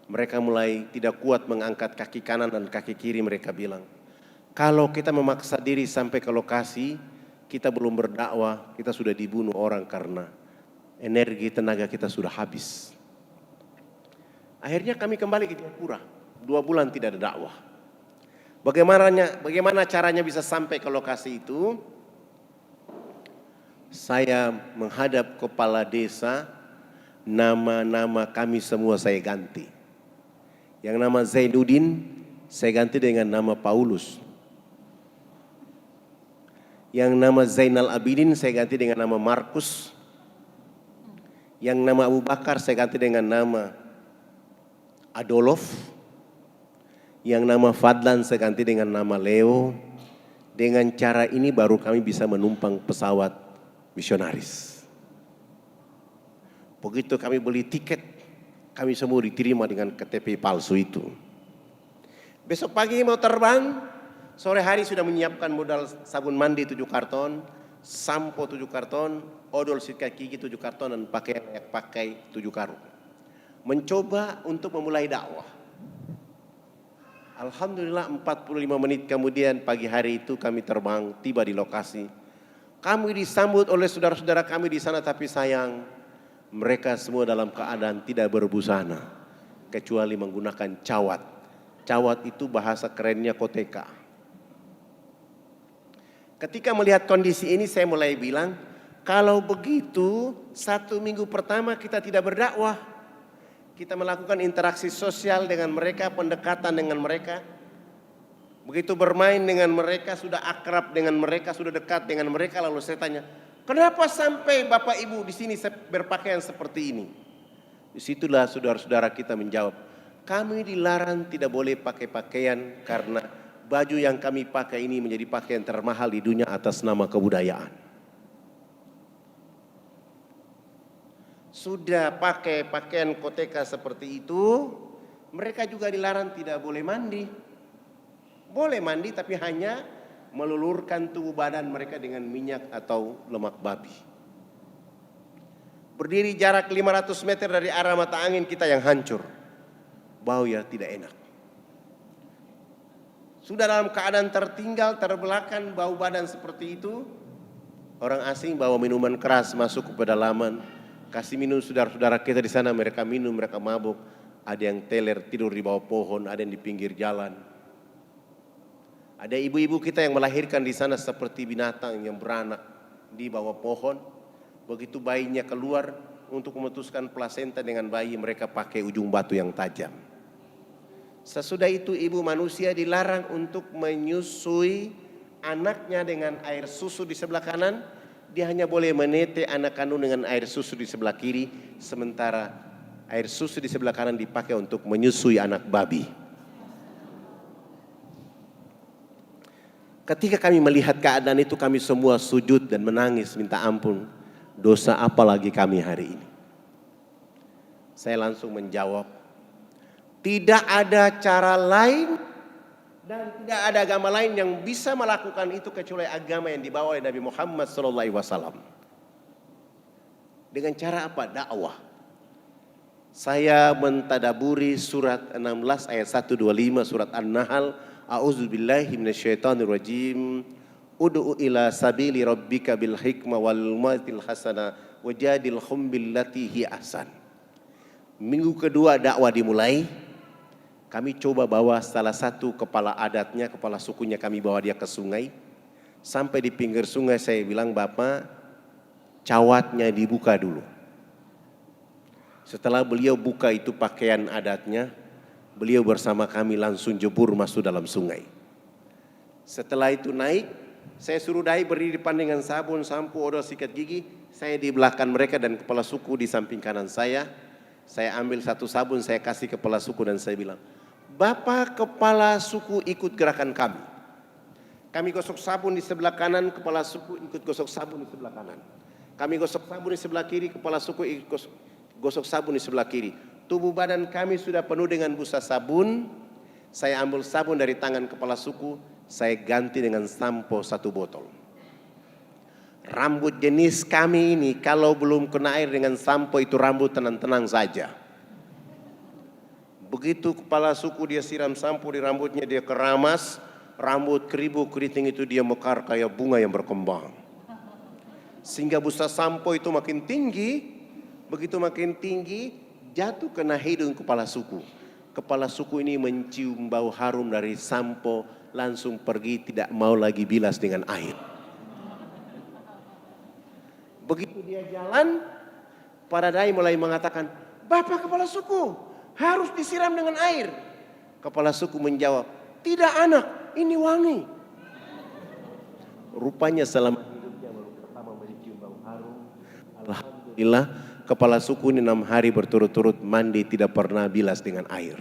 Speaker 2: Mereka mulai tidak kuat mengangkat kaki kanan dan kaki kiri. Mereka bilang, kalau kita memaksa diri sampai ke lokasi, kita belum berdakwah, kita sudah dibunuh orang karena energi tenaga kita sudah habis. Akhirnya kami kembali ke Jayapura, 2 bulan tidak ada dakwah. Bagaimana caranya bisa sampai ke lokasi itu? Saya menghadap kepala desa, nama-nama kami semua saya ganti. Yang nama Zainuddin saya ganti dengan nama Paulus. Yang nama Zainal Abidin saya ganti dengan nama Markus. Yang nama Abu Bakar saya ganti dengan nama Adolf. Yang nama Fadlan saya ganti dengan nama Leo. Dengan cara ini baru kami bisa menumpang pesawat misionaris. Begitu kami beli tiket, kami semua diterima dengan KTP palsu itu. Besok pagi mau terbang, sore hari sudah menyiapkan modal sabun mandi 7 karton, sampo 7 karton, odol sikat gigi 7 karton, dan pakaian layak pakai 7 karung. Mencoba untuk memulai dakwah. Alhamdulillah 45 menit kemudian pagi hari itu kami terbang, tiba di lokasi. Kami disambut oleh saudara-saudara kami di sana, tapi sayang mereka semua dalam keadaan tidak berbusana, kecuali menggunakan cawat. Cawat itu bahasa kerennya koteka. Ketika melihat kondisi ini saya mulai bilang, kalau begitu 1 minggu pertama kita tidak berdakwah. Kita melakukan interaksi sosial dengan mereka, pendekatan dengan mereka. Begitu bermain dengan mereka, sudah akrab dengan mereka, sudah dekat dengan mereka, lalu saya tanya, kenapa sampai Bapak Ibu di sini berpakaian seperti ini? Disitulah saudara-saudara kita menjawab, kami dilarang tidak boleh pakai pakaian karena baju yang kami pakai ini menjadi pakaian termahal di dunia atas nama kebudayaan. Sudah pakai pakaian koteka seperti itu, mereka juga dilarang tidak boleh mandi. Boleh mandi tapi hanya melulurkan tubuh badan mereka dengan minyak atau lemak babi. Berdiri jarak 500 meter dari arah mata angin kita yang hancur. Bau ya tidak enak. Sudah dalam keadaan tertinggal, terbelakang, bau badan seperti itu. Orang asing bawa minuman keras masuk ke pedalaman. Kasih minum saudara-saudara kita di sana, mereka minum, mereka mabuk. Ada yang teler tidur di bawah pohon, ada yang di pinggir jalan. Ada ibu-ibu kita yang melahirkan di sana seperti binatang yang beranak di bawah pohon. Begitu bayinya keluar untuk memutuskan plasenta dengan bayi, mereka pakai ujung batu yang tajam. Sesudah itu ibu manusia dilarang untuk menyusui anaknya dengan air susu di sebelah kanan. Dia hanya boleh menete anak kandung dengan air susu di sebelah kiri. Sementara air susu di sebelah kanan dipakai untuk menyusui anak babi. Ketika kami melihat keadaan itu, kami semua sujud dan menangis minta ampun. Dosa apa lagi kami hari ini? Saya langsung menjawab, tidak ada cara lain dan tidak ada agama lain yang bisa melakukan itu kecuali agama yang dibawa oleh Nabi Muhammad SAW. Dengan cara apa? Dakwah. Saya mentadaburi surat 16 ayat 125 surat An-Nahl. A'udzubillahi minasyaitonirrajim. Ud'u ila sabili rabbika bil hikmah wal mau'izatil hasanah wajadilhum billati hi ahsan. Minggu kedua dakwah dimulai. Kami coba bawa salah satu kepala adatnya, kepala sukunya, kami bawa dia ke sungai. Sampai di pinggir sungai saya bilang, Bapak, cawatnya dibuka dulu. Setelah beliau buka itu pakaian adatnya, beliau bersama kami langsung jebur masuk dalam sungai. Setelah itu naik, saya suruh dai berdiri depan dengan sabun, sampo, odol sikat gigi. Saya di belakang mereka dan kepala suku di samping kanan saya. Saya ambil satu sabun, saya kasih kepala suku dan saya bilang, Bapak kepala suku ikut gerakan kami. Kami gosok sabun di sebelah kanan, kepala suku ikut gosok sabun di sebelah kanan. Kami gosok sabun di sebelah kiri, kepala suku ikut gosok sabun di sebelah kiri. Tubuh badan kami sudah penuh dengan busa sabun. Saya ambil sabun dari tangan kepala suku, saya ganti dengan sampo 1 botol. Rambut jenis kami ini kalau belum kena air dengan sampo itu rambut tenang-tenang saja. Begitu kepala suku dia siram sampo di rambutnya, dia keramas, rambut keribu keriting itu dia mekar kayak bunga yang berkembang. Sehingga busa sampo itu makin tinggi, begitu makin tinggi jatuh kena hidung kepala suku. Kepala suku ini mencium bau harum dari sampo, langsung pergi tidak mau lagi bilas dengan air. Begitu dia jalan, para dai mulai mengatakan, "Bapak kepala suku, harus disiram dengan air." Kepala suku menjawab, "Tidak anak, ini wangi." Rupanya selama hidupnya baru pertama mencium bau harum. Alhamdulillah, kepala suku ini 6 hari berturut-turut mandi tidak pernah bilas dengan air.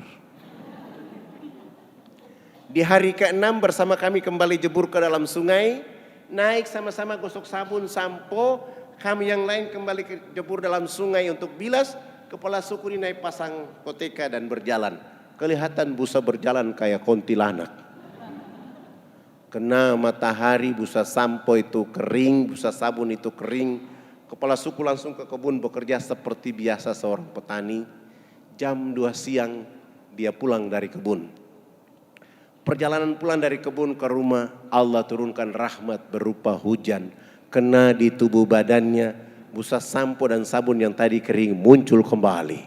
Speaker 2: Di hari ke-6 bersama kami kembali jebur ke dalam sungai, naik sama-sama gosok sabun sampo. Kami yang lain kembali jebur dalam sungai untuk bilas. Kepala suku ini naik pasang koteka dan berjalan. Kelihatan busa berjalan kayak kuntilanak. Kena matahari, busa sampo itu kering, busa sabun itu kering. Kepala suku langsung ke kebun bekerja seperti biasa seorang petani. Jam 2 siang dia pulang dari kebun. Perjalanan pulang dari kebun ke rumah, Allah turunkan rahmat berupa hujan. Kena di tubuh badannya, busa sampo dan sabun yang tadi kering muncul kembali.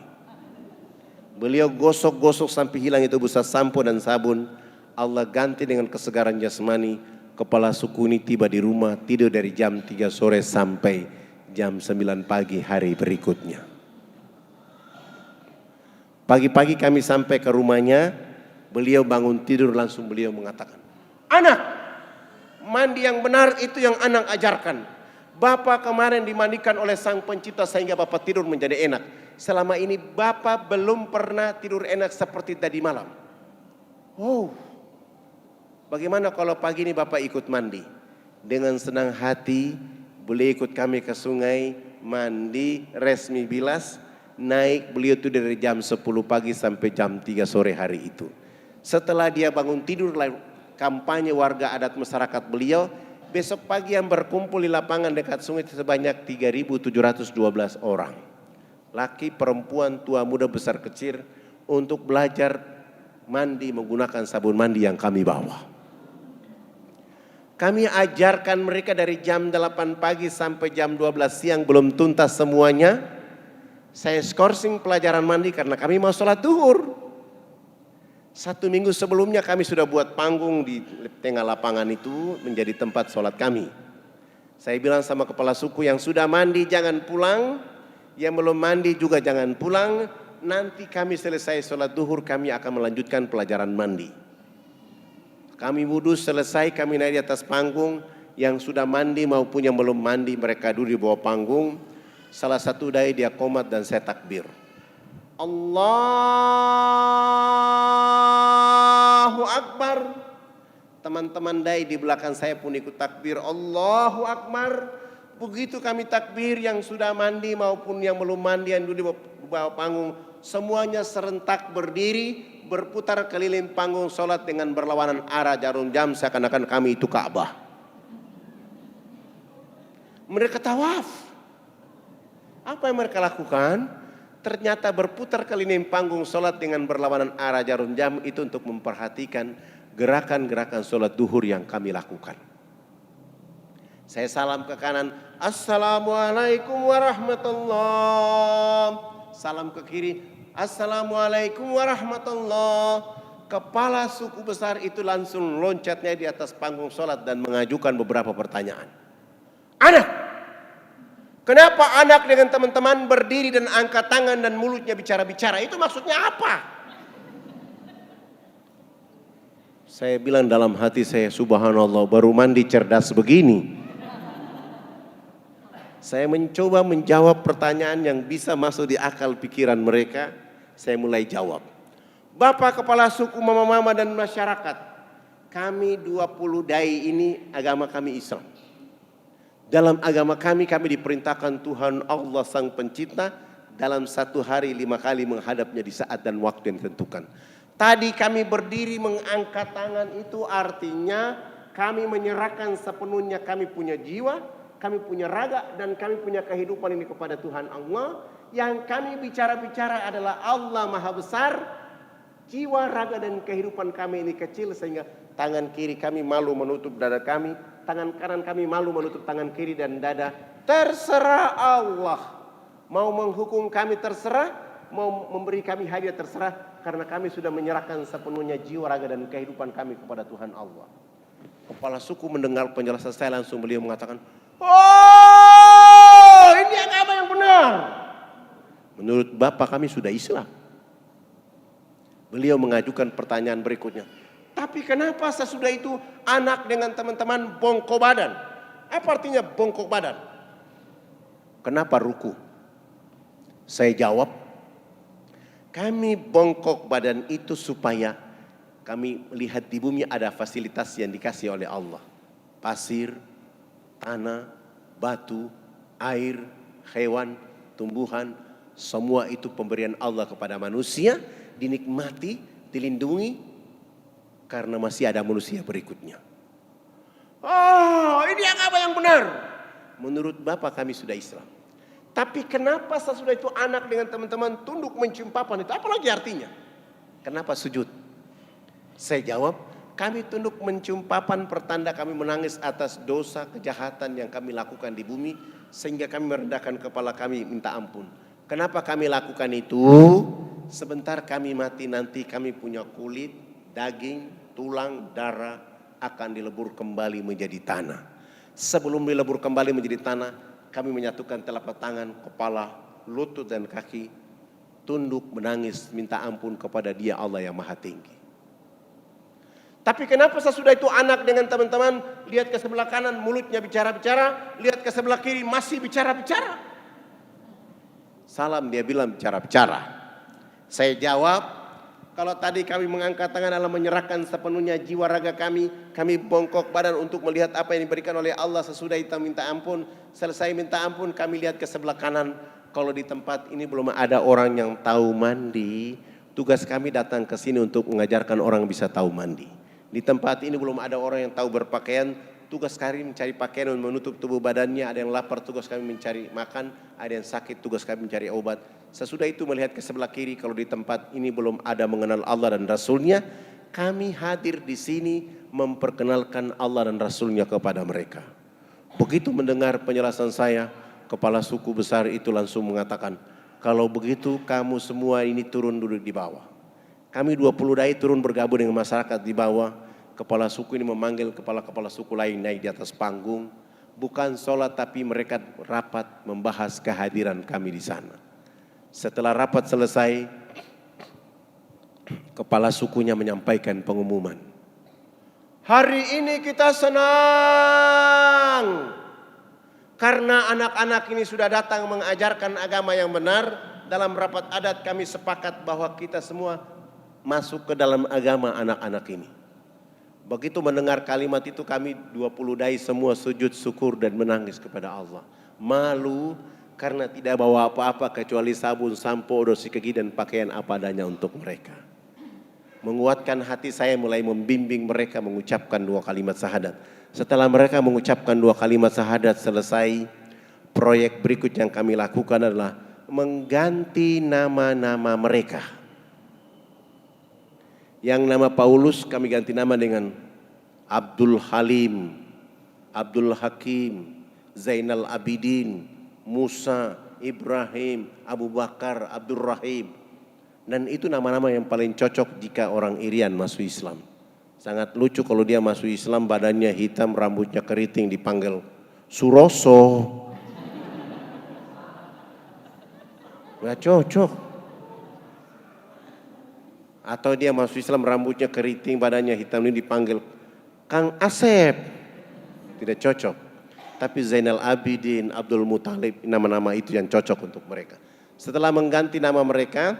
Speaker 2: Beliau gosok-gosok sampai hilang itu busa sampo dan sabun. Allah ganti dengan kesegaran jasmani. Kepala suku ini tiba di rumah, tidur dari jam 3 sore sampai jam 9 pagi hari berikutnya. Pagi-pagi kami sampai ke rumahnya, beliau bangun tidur langsung beliau mengatakan, "Anak, mandi yang benar itu yang anak ajarkan. Bapak kemarin dimandikan oleh Sang Pencipta sehingga Bapak tidur menjadi enak. Selama ini Bapak belum pernah tidur enak seperti tadi malam. Oh, bagaimana kalau pagi ini Bapak ikut mandi?" Dengan senang hati beliau ikut kami ke sungai, mandi, resmi bilas, naik. Beliau itu dari jam 10 pagi sampai jam 3 sore hari itu. Setelah dia bangun tidur, kampanye warga adat masyarakat beliau. Besok pagi yang berkumpul di lapangan dekat sungai sebanyak 3.712 orang. Laki, perempuan, tua, muda, besar, kecil untuk belajar mandi menggunakan sabun mandi yang kami bawa. Kami ajarkan mereka dari jam 8 pagi sampai jam 12 siang belum tuntas semuanya. Saya skorsing pelajaran mandi karena kami mau sholat duhur. 1 minggu sebelumnya kami sudah buat panggung di tengah lapangan itu menjadi tempat sholat kami. Saya bilang sama kepala suku, yang sudah mandi jangan pulang, yang belum mandi juga jangan pulang. Nanti kami selesai sholat duhur kami akan melanjutkan pelajaran mandi. Kami wudhu selesai, kami naik di atas panggung. Yang sudah mandi maupun yang belum mandi mereka duduk di bawah panggung. Salah satu dai dia qomat dan saya takbir. Allahu Akbar. Teman-teman dai di belakang saya pun ikut takbir. Allahu Akbar. Begitu kami takbir, yang sudah mandi maupun yang belum mandi yang duduk di bawah panggung, semuanya serentak berdiri, berputar keliling panggung sholat dengan berlawanan arah jarum jam seakan-akan kami itu Ka'bah. Mereka tawaf. Apa yang mereka lakukan? Ternyata berputar keliling panggung sholat dengan berlawanan arah jarum jam itu untuk memperhatikan gerakan-gerakan sholat duhur yang kami lakukan. Saya salam ke kanan, Assalamualaikum warahmatullahi. Salam ke kiri, Assalamualaikum warahmatullahi. Kepala suku besar itu langsung loncatnya di atas panggung sholat dan mengajukan beberapa pertanyaan. Anak, kenapa anak dengan teman-teman berdiri dan angkat tangan dan mulutnya bicara-bicara? Itu maksudnya apa? Saya bilang dalam hati saya, subhanallah, baru mandi cerdas begini. Saya mencoba menjawab pertanyaan yang bisa masuk di akal pikiran mereka. Saya mulai jawab. Bapak kepala suku, mama-mama dan masyarakat, kami 20 dai ini agama kami Islam. Dalam agama kami diperintahkan Tuhan Allah Sang Pencipta dalam 1 hari 5 kali menghadapnya di saat dan waktu yang ditentukan. Tadi kami berdiri mengangkat tangan, itu artinya kami menyerahkan sepenuhnya kami punya jiwa, kami punya raga, dan kami punya kehidupan ini kepada Tuhan Allah. Yang kami bicara-bicara adalah Allah Maha Besar, Jiwa, raga, dan kehidupan kami ini kecil sehingga tangan kiri kami malu menutup dada kami, tangan kanan kami malu menutup tangan kiri dan dada. Terserah Allah. Mau menghukum kami terserah, mau memberi kami hadiah terserah, karena kami sudah menyerahkan sepenuhnya jiwa, raga, dan kehidupan kami kepada Tuhan Allah. Kepala suku mendengar penjelasan saya, langsung beliau mengatakan, "Oh, ini agama yang benar. Menurut Bapak kami sudah Islam." Beliau mengajukan pertanyaan berikutnya. Tapi kenapa sesudah itu anak dengan teman-teman bongkok badan? Apa artinya bongkok badan? Kenapa ruku? Saya jawab, kami bongkok badan itu supaya kami melihat di bumi ada fasilitas yang dikasih oleh Allah. Pasir, tanah, batu, air, hewan, tumbuhan, semua itu pemberian Allah kepada manusia, dinikmati, dilindungi, karena masih ada manusia berikutnya. Oh, ini agama yang benar. Menurut Bapak kami sudah Islam. Tapi kenapa sesudah itu anak dengan teman-teman tunduk mencium papan itu? Apalagi artinya? Kenapa sujud? Saya jawab, kami tunduk mencium papan pertanda kami menangis atas dosa kejahatan yang kami lakukan di bumi, sehingga kami merendahkan kepala kami minta ampun. Kenapa kami lakukan itu? Sebentar kami mati nanti kami punya kulit, daging, tulang, darah akan dilebur kembali menjadi tanah. Sebelum dilebur kembali menjadi tanah, kami menyatukan telapak tangan, kepala, lutut dan kaki, tunduk menangis minta ampun kepada Dia Allah yang Maha Tinggi. Tapi kenapa sesudah itu anak dengan teman-teman lihat ke sebelah kanan mulutnya bicara-bicara, lihat ke sebelah kiri masih bicara-bicara? Salam dia bilang bicara-bicara. Saya jawab, kalau tadi kami mengangkat tangan adalah menyerahkan sepenuhnya jiwa raga kami bongkok badan untuk melihat apa yang diberikan oleh Allah. Sesudah itu minta ampun, selesai minta ampun kami lihat ke sebelah kanan. Kalau di tempat ini belum ada orang yang tahu mandi, tugas kami datang ke sini untuk mengajarkan orang bisa tahu mandi. Di tempat ini belum ada orang yang tahu berpakaian, tugas kami mencari pakaian dan menutup tubuh badannya. Ada yang lapar, tugas kami mencari makan. Ada yang sakit, tugas kami mencari obat. Sesudah itu melihat ke sebelah kiri, kalau di tempat ini belum ada mengenal Allah dan Rasulnya, kami hadir di sini memperkenalkan Allah dan Rasulnya kepada mereka. Begitu mendengar penjelasan saya, kepala suku besar itu langsung mengatakan, kalau begitu kamu semua ini turun duduk di bawah. Kami 20 dai turun bergabung dengan masyarakat di bawah. Kepala suku ini memanggil kepala-kepala suku lain naik di atas panggung. Bukan sholat tapi mereka rapat membahas kehadiran kami di sana. Setelah rapat selesai, kepala sukunya menyampaikan pengumuman. Hari ini kita senang karena anak-anak ini sudah datang mengajarkan agama yang benar. Dalam rapat adat kami sepakat bahwa kita semua masuk ke dalam agama anak-anak ini. Begitu mendengar kalimat itu kami 20 dai semua sujud syukur dan menangis kepada Allah. Malu karena tidak bawa apa-apa kecuali sabun, sampo, sikat gigi dan pakaian apa adanya untuk mereka. Menguatkan hati saya mulai membimbing mereka mengucapkan 2 kalimat syahadat. Setelah mereka mengucapkan 2 kalimat syahadat selesai, proyek berikut yang kami lakukan adalah mengganti nama-nama mereka. Yang nama Paulus kami ganti nama dengan Abdul Halim, Abdul Hakim, Zainal Abidin, Musa, Ibrahim, Abu Bakar, Abdul Rahim. Dan itu nama-nama yang paling cocok jika orang Irian masuk Islam. Sangat lucu kalau dia masuk Islam, badannya hitam, rambutnya keriting, dipanggil Suroso. Gak cocok. Atau dia masuk Islam, rambutnya keriting, badannya hitam, ini dipanggil Kang Asep. Tidak cocok. Tapi Zainal Abidin, Abdul Muthalib, nama-nama itu yang cocok untuk mereka. Setelah mengganti nama mereka,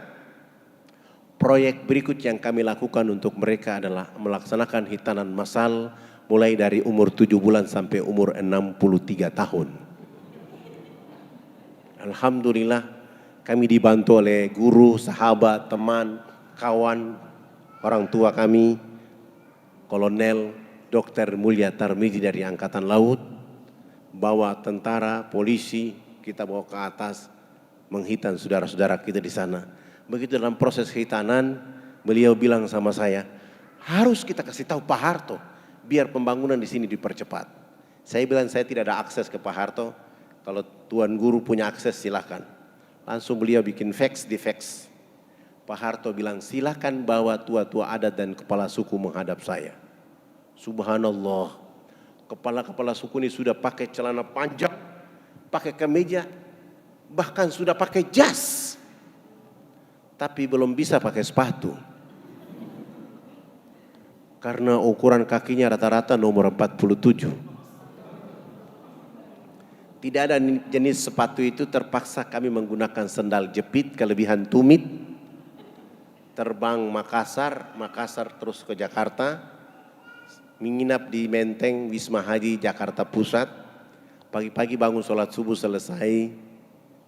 Speaker 2: proyek berikut yang kami lakukan untuk mereka adalah melaksanakan hitanan massal mulai dari umur 7 bulan sampai umur 63 tahun. Alhamdulillah kami dibantu oleh guru, sahabat, teman, kawan, orang tua kami, Kolonel Dr. Mulya Tarmizi dari Angkatan Laut, bawa tentara, polisi, kita bawa ke atas menghitan saudara-saudara kita di sana. Begitu dalam proses hitanan, Beliau bilang sama saya, harus kita kasih tahu Pak Harto biar pembangunan di sini dipercepat. Saya bilang saya tidak ada akses ke Pak Harto. Kalau Tuan Guru punya akses silakan. Langsung beliau bikin fax di fax. Pak Harto bilang silakan bawa tua-tua adat dan kepala suku menghadap saya. Subhanallah, kepala-kepala suku ini sudah pakai celana panjang, pakai kemeja, bahkan sudah pakai jas. Tapi belum bisa pakai sepatu. Karena ukuran kakinya rata-rata nomor 47. Tidak ada jenis sepatu itu, terpaksa kami menggunakan sendal jepit kelebihan tumit. Terbang Makassar terus ke Jakarta. Menginap di Menteng Wisma Haji Jakarta Pusat. Pagi-pagi bangun sholat subuh selesai,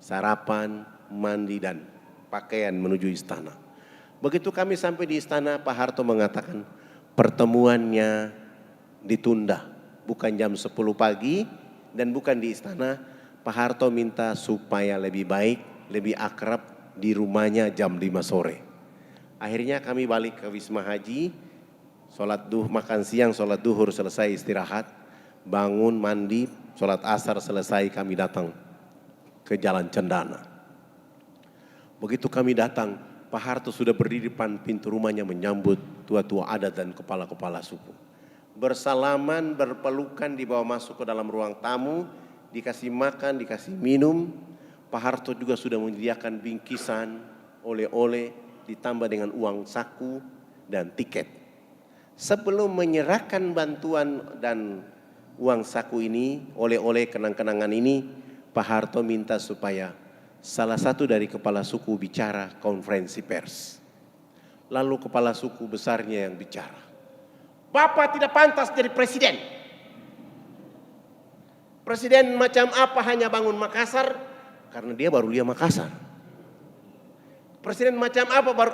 Speaker 2: sarapan, mandi dan pakaian menuju istana. Begitu kami sampai di istana, Pak Harto mengatakan pertemuannya ditunda. Bukan jam 10 pagi dan bukan di istana. Pak Harto minta supaya lebih baik, lebih akrab di rumahnya jam 5 sore. Akhirnya kami balik ke Wisma Haji, sholat duhur, makan siang, sholat duhur selesai istirahat, bangun, mandi, sholat asar selesai kami datang ke Jalan Cendana. Begitu kami datang, Pak Harto sudah berdiri depan pintu rumahnya menyambut tua-tua adat dan kepala-kepala suku. Bersalaman, berpelukan, dibawa masuk ke dalam ruang tamu, dikasih makan, dikasih minum. Pak Harto juga sudah menyediakan bingkisan, oleh-oleh, ditambah dengan uang saku dan tiket. Sebelum menyerahkan bantuan dan uang saku ini, oleh-oleh kenang-kenangan ini, Pak Harto minta supaya salah satu dari kepala suku bicara konferensi pers. Lalu kepala suku besarnya yang bicara. Bapak tidak pantas jadi presiden. Presiden macam apa hanya bangun Makassar? Karena dia baru lihat Makassar. Presiden macam apa baru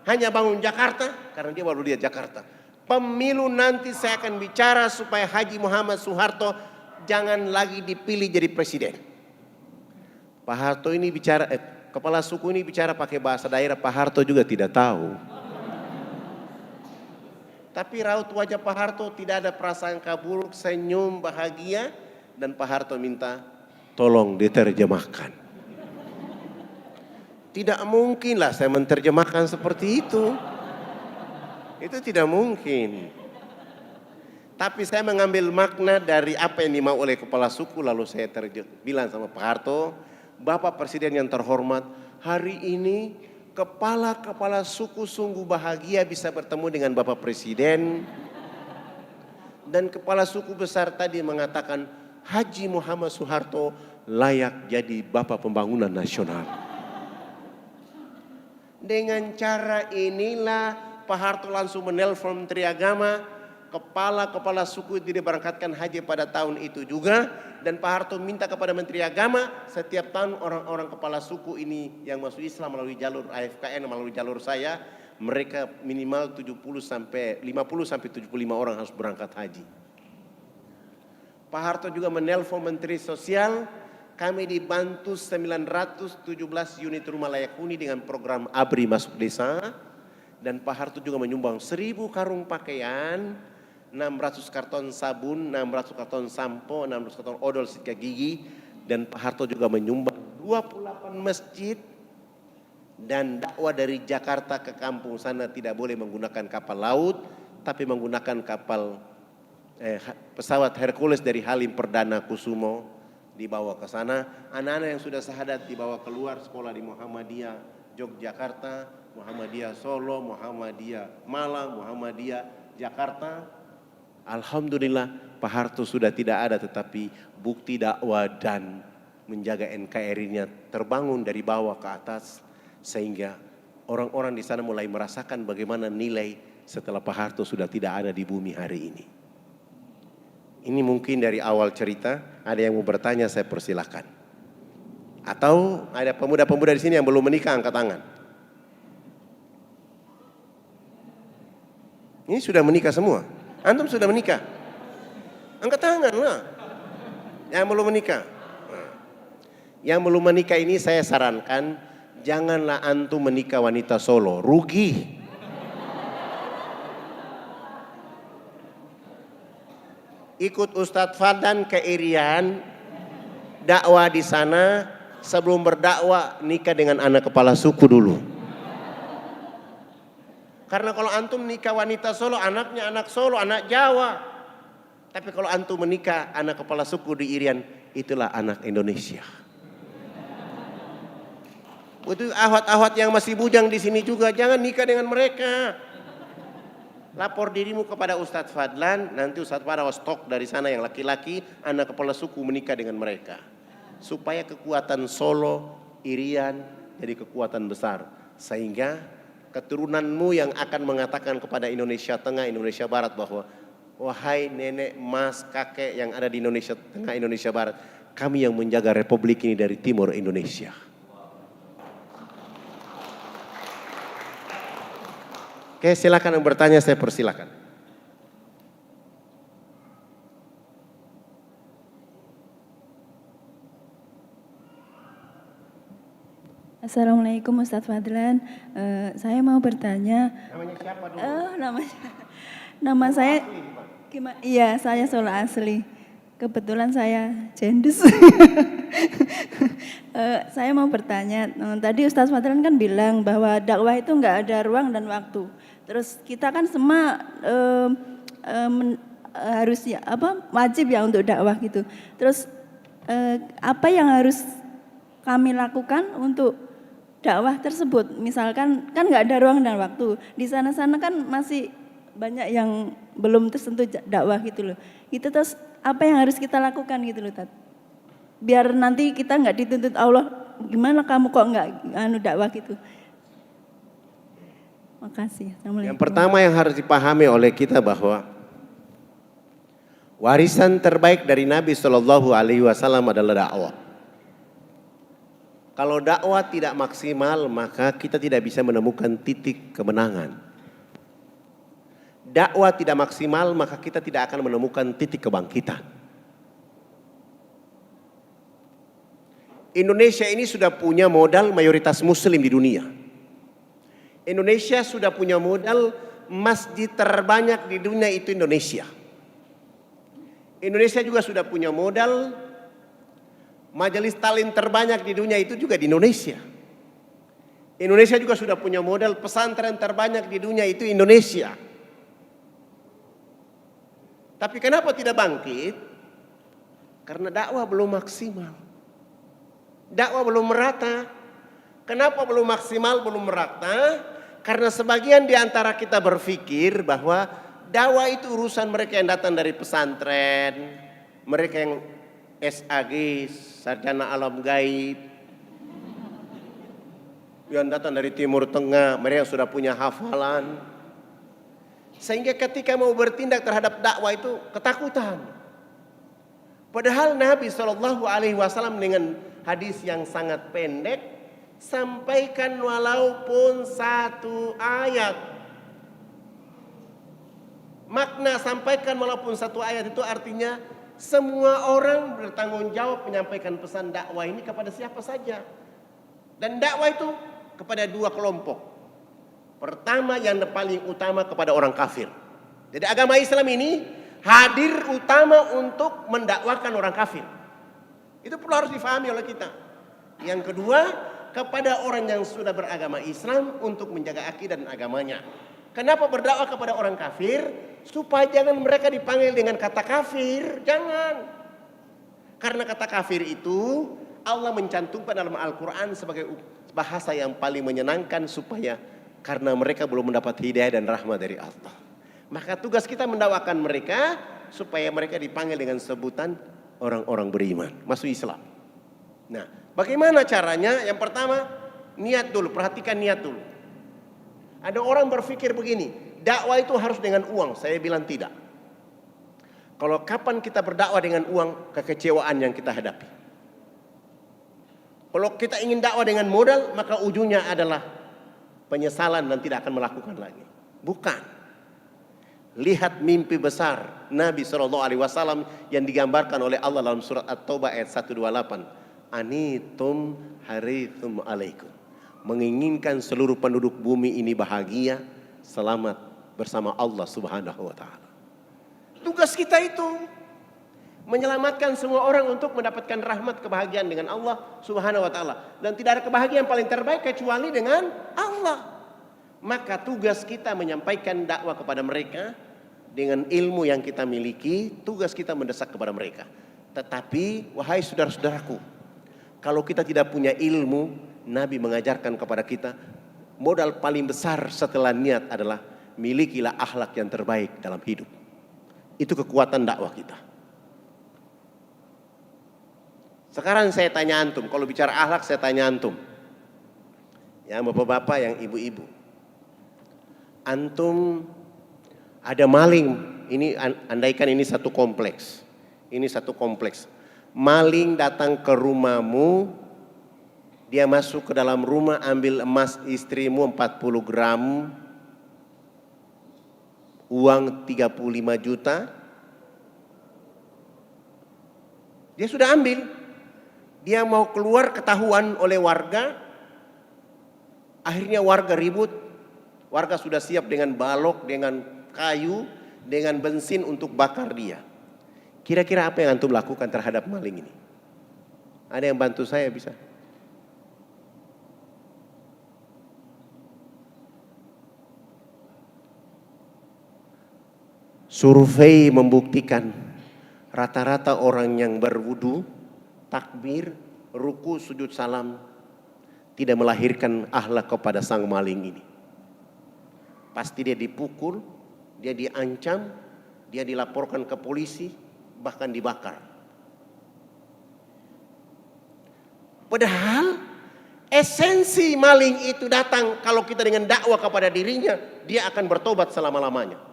Speaker 2: hanya bangun Jakarta? Karena dia baru lihat Jakarta. Pemilu nanti saya akan bicara supaya Haji Muhammad Soeharto jangan lagi dipilih jadi presiden. Pak Harto ini bicara, kepala suku ini bicara pakai bahasa daerah, Pak Harto juga tidak tahu. Tapi raut wajah Pak Harto tidak ada prasangka buruk, senyum, bahagia. Dan Pak Harto minta tolong diterjemahkan. Tidak mungkinlah saya menerjemahkan seperti itu. Itu tidak mungkin. Tapi saya mengambil makna dari apa yang dimau oleh kepala suku, lalu saya bilang sama Pak Harto, Bapak Presiden yang terhormat, hari ini kepala-kepala suku sungguh bahagia bisa bertemu dengan Bapak Presiden. Dan kepala suku besar tadi mengatakan Haji Muhammad Soeharto layak jadi Bapak Pembangunan Nasional. Dengan cara inilah Pak Harto langsung menelpon Menteri Agama, kepala-kepala suku tidak berangkatkan haji pada tahun itu juga. Dan Pak Harto minta kepada Menteri Agama setiap tahun orang-orang kepala suku ini yang masuk Islam melalui jalur AFKN, melalui jalur saya, mereka minimal 50 sampai 75 orang harus berangkat haji. Pak Harto juga menelpon Menteri Sosial, kami dibantu 917 unit rumah layak huni dengan program ABRI masuk desa. Dan Pak Harto juga menyumbang 1000 karung pakaian, 600 karton sabun, 600 karton sampo, 600 karton odol sikat gigi. Dan Pak Harto juga menyumbang 28 masjid. Dan dakwah dari Jakarta ke kampung sana tidak boleh menggunakan kapal laut, tapi menggunakan kapal pesawat Hercules dari Halim Perdana Kusumo dibawa ke sana. Anak-anak yang sudah syahadat dibawa keluar sekolah di Muhammadiyah Yogyakarta, Muhammadiyah Solo, Muhammadiyah Malang, Muhammadiyah Jakarta. Alhamdulillah Pak Harto sudah tidak ada, tetapi bukti dakwah dan menjaga NKRI-nya terbangun dari bawah ke atas, sehingga orang-orang di sana mulai merasakan bagaimana nilai setelah Pak Harto sudah tidak ada di bumi hari ini. Ini mungkin dari awal cerita. Ada yang mau bertanya, saya persilahkan. Atau ada pemuda-pemuda di sini yang belum menikah, angkat tangan. Ini sudah menikah semua. Antum sudah menikah? Angkat tangan lah. Yang belum menikah. Yang belum menikah ini saya sarankan, janganlah antum menikah wanita Solo, rugi. ikut Ustadz Fadlan ke Irian, dakwah di sana, sebelum berdakwah nikah dengan anak kepala suku dulu. Karena kalau antum nikah wanita Solo, anaknya anak Solo, anak Jawa. Tapi kalau antum menikah anak kepala suku di Irian, itulah anak Indonesia. Itu ahwat-ahwat yang masih bujang di sini juga, jangan nikah dengan mereka. Lapor dirimu kepada Ustadz Fadlan, nanti Ustadz Fadlan stok dari sana yang laki-laki, anak kepala suku menikah dengan mereka. Supaya kekuatan Solo, Irian jadi kekuatan besar. Sehingga keturunanmu yang akan mengatakan kepada Indonesia Tengah, Indonesia Barat bahwa wahai nenek, mas, kakek yang ada di Indonesia Tengah, Indonesia Barat, kami yang menjaga republik ini dari timur Indonesia. Oke, silakan yang bertanya, saya persilakan.
Speaker 1: Assalamualaikum Ustadz Fadlan, saya mau bertanya.
Speaker 2: Namanya siapa dulu?
Speaker 1: Nama saya, gimana? Iya, saya Solo asli. Kebetulan saya jendus. Saya mau bertanya, tadi Ustadz Fadlan kan bilang bahwa dakwah itu enggak ada ruang dan waktu. Terus kita kan semua harus wajib ya untuk dakwah gitu. Terus apa yang harus kami lakukan untuk dakwah tersebut? Misalkan kan nggak ada ruang dan waktu. Di sana-sana kan masih banyak yang belum tersentuh dakwah gitu loh. Itu terus apa yang harus kita lakukan gitu loh, Tat? Biar nanti kita nggak dituntut Allah, gimana kamu kok nggak dakwah gitu. Makasih.
Speaker 2: Yang pertama yang harus dipahami oleh kita bahwa warisan terbaik dari Nabi Shallallahu Alaihi Wasallam adalah dakwah. Kalau dakwah tidak maksimal, maka kita tidak bisa menemukan titik kemenangan. Dakwah tidak maksimal, maka kita tidak akan menemukan titik kebangkitan. Indonesia ini sudah punya modal mayoritas muslim di dunia. Indonesia sudah punya modal masjid terbanyak di dunia itu Indonesia. Indonesia juga sudah punya modal majelis taklim terbanyak di dunia itu juga di Indonesia. Indonesia juga sudah punya modal pesantren terbanyak di dunia itu Indonesia. Tapi kenapa tidak bangkit? Karena dakwah belum maksimal. Dakwah belum merata. Kenapa belum maksimal, belum merata? Karena sebagian di antara kita berpikir bahwa dakwah itu urusan mereka yang datang dari pesantren, mereka yang SAG, sarjana alam gaib, yang datang dari Timur Tengah, mereka yang sudah punya hafalan. Sehingga ketika mau bertindak terhadap dakwah itu ketakutan. Padahal Nabi SAW dengan hadis yang sangat pendek sampaikan walaupun satu ayat. Makna sampaikan walaupun satu ayat itu artinya semua orang bertanggung jawab menyampaikan pesan dakwah ini kepada siapa saja. Dan dakwah itu kepada dua kelompok. Pertama yang paling utama kepada orang kafir. Jadi agama Islam ini hadir utama untuk mendakwakan orang kafir. Itu perlu harus difahami oleh kita. Yang kedua, kepada orang yang sudah beragama Islam untuk menjaga akidah dan agamanya. Kenapa berdakwah kepada orang kafir? Supaya jangan mereka dipanggil dengan kata kafir. Jangan. Karena kata kafir itu Allah mencantumkan dalam Al-Quran sebagai bahasa yang paling menyenangkan supaya karena mereka belum mendapat hidayah dan rahmat dari Allah. Maka tugas kita mendakwakan mereka supaya mereka dipanggil dengan sebutan orang-orang beriman, masuk Islam. Nah, bagaimana caranya? Yang pertama, niat dulu, perhatikan niat dulu. Ada orang berpikir begini, dakwah itu harus dengan uang. Saya bilang tidak. Kalau kapan kita berdakwah dengan uang, kekecewaan yang kita hadapi. Kalau kita ingin dakwah dengan modal, maka ujungnya adalah penyesalan dan tidak akan melakukan lagi. Bukan. Lihat mimpi besar Nabi SAW yang digambarkan oleh Allah dalam surat At-Taubah ayat 128. Anitum harithum alaikum. Menginginkan seluruh penduduk bumi ini bahagia, selamat bersama Allah Subhanahu wa ta'ala. Tugas kita itu. menyelamatkan semua orang untuk mendapatkan rahmat kebahagiaan dengan Allah Subhanahu wa taala. Dan tidak ada kebahagiaan paling terbaik kecuali dengan Allah. Maka tugas kita menyampaikan dakwah kepada mereka dengan ilmu yang kita miliki, tugas kita mendesak kepada mereka. Tetapi wahai saudara-saudaraku, kalau kita tidak punya ilmu, Nabi mengajarkan kepada kita modal paling besar setelah niat adalah milikilah akhlak yang terbaik dalam hidup. Itu kekuatan dakwah kita. Sekarang saya tanya antum, kalau bicara akhlak saya tanya antum. Ya bapak-bapak, yang ibu-ibu. Antum ada maling, ini andaikan ini satu kompleks. Ini satu kompleks. Maling datang ke rumahmu, dia masuk ke dalam rumah ambil emas istrimu 40 gram, uang 35 juta. Dia sudah ambil. Dia mau keluar ketahuan oleh warga. Akhirnya warga ribut. Warga sudah siap dengan balok, dengan kayu, dengan bensin untuk bakar dia. Kira-kira apa yang antum lakukan terhadap maling ini? Ada yang bantu saya bisa? Survei membuktikan rata-rata orang yang berwudu, takbir, ruku, sujud salam tidak melahirkan akhlak kepada sang maling ini. Pasti dia dipukul, dia diancam, dia dilaporkan ke polisi, bahkan dibakar. Padahal esensi maling itu datang kalau kita dengan dakwah kepada dirinya, dia akan bertobat selama-lamanya.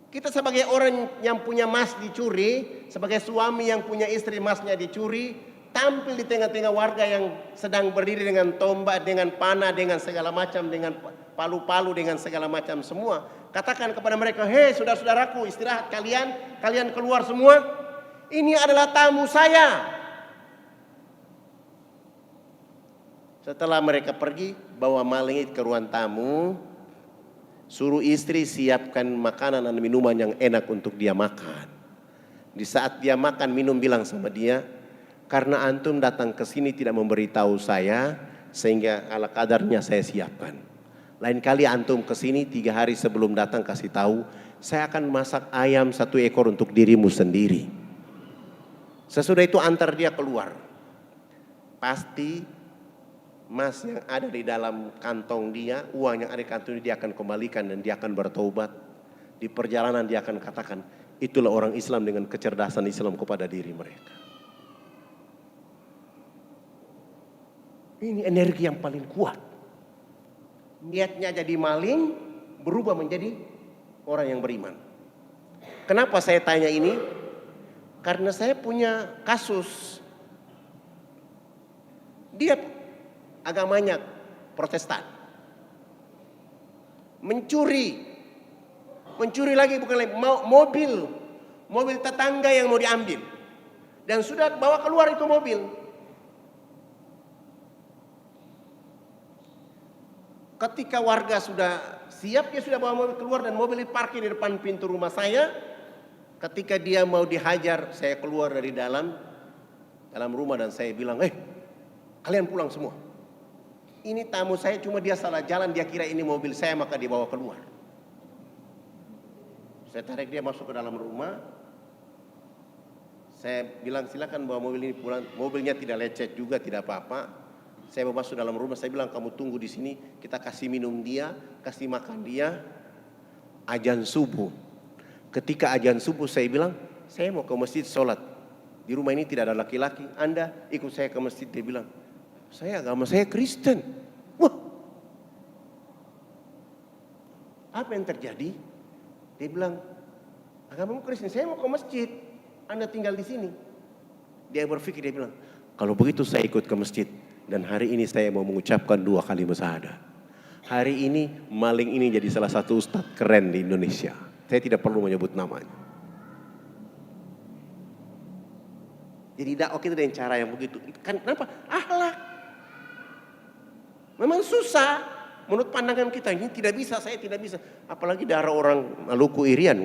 Speaker 2: Kita sebagai orang yang punya emas dicuri, sebagai suami yang punya istri emasnya dicuri, tampil di tengah-tengah warga yang sedang berdiri dengan tombak, dengan panah, dengan segala macam, dengan palu-palu, dengan segala macam semua. Katakan kepada mereka, hei saudara-saudaraku, istirahat kalian keluar semua. Ini adalah tamu saya. Setelah mereka pergi, bawa maling ke ruang tamu, suruh istri siapkan makanan dan minuman yang enak untuk dia makan. Di saat dia makan minum bilang sama dia, karena antum datang ke sini tidak memberitahu saya, sehingga ala kadarnya saya siapkan. Lain kali antum ke sini 3 hari sebelum datang kasih tahu, saya akan masak ayam 1 ekor untuk dirimu sendiri. Sesudah itu antar dia keluar. Pasti emas yang ada di dalam kantong dia, uang yang ada di kantong dia akan kembalikan dan dia akan bertobat. Di perjalanan dia akan katakan, itulah orang Islam dengan kecerdasan Islam kepada diri mereka. Ini energi yang paling kuat. Niatnya jadi maling, berubah menjadi orang yang beriman. Kenapa saya tanya ini? Karena saya punya kasus. Dia agamanya Protestan. Mencuri lagi bukan lagi mobil tetangga yang mau diambil. Dan sudah bawa keluar itu mobil. Ketika warga sudah siap, dia sudah bawa mobil keluar dan mobil diparkir di depan pintu rumah saya. Ketika dia mau dihajar, saya keluar dari dalam rumah dan saya bilang, kalian pulang semua. Ini tamu saya, cuma dia salah jalan, dia kira ini mobil saya, maka dibawa keluar. Saya tarik dia masuk ke dalam rumah. Saya bilang silakan bawa mobil ini pulang. Mobilnya tidak lecet juga, tidak apa-apa. Saya mau masuk dalam rumah, saya bilang kamu tunggu di sini, kita kasih minum dia, kasih makan dia. Azan subuh. Ketika azan subuh saya bilang, saya mau ke masjid sholat. Di rumah ini tidak ada laki-laki, Anda ikut saya ke masjid. Dia bilang, agama saya Kristen. Wah, apa yang terjadi? Dia bilang, agamamu Kristen, saya mau ke masjid, Anda tinggal di sini. Dia berpikir, dia bilang, kalau begitu saya ikut ke masjid. Dan hari ini saya mau mengucapkan 2 kalimat syahadat. Hari ini maling ini jadi salah satu ustadz keren di Indonesia. Saya tidak perlu menyebut namanya. Jadi dakwah kita dengan cara yang begitu. Kan kenapa? Akhlak. Memang susah. Menurut pandangan kita ini tidak bisa, saya tidak bisa. Apalagi darah orang Maluku Irian.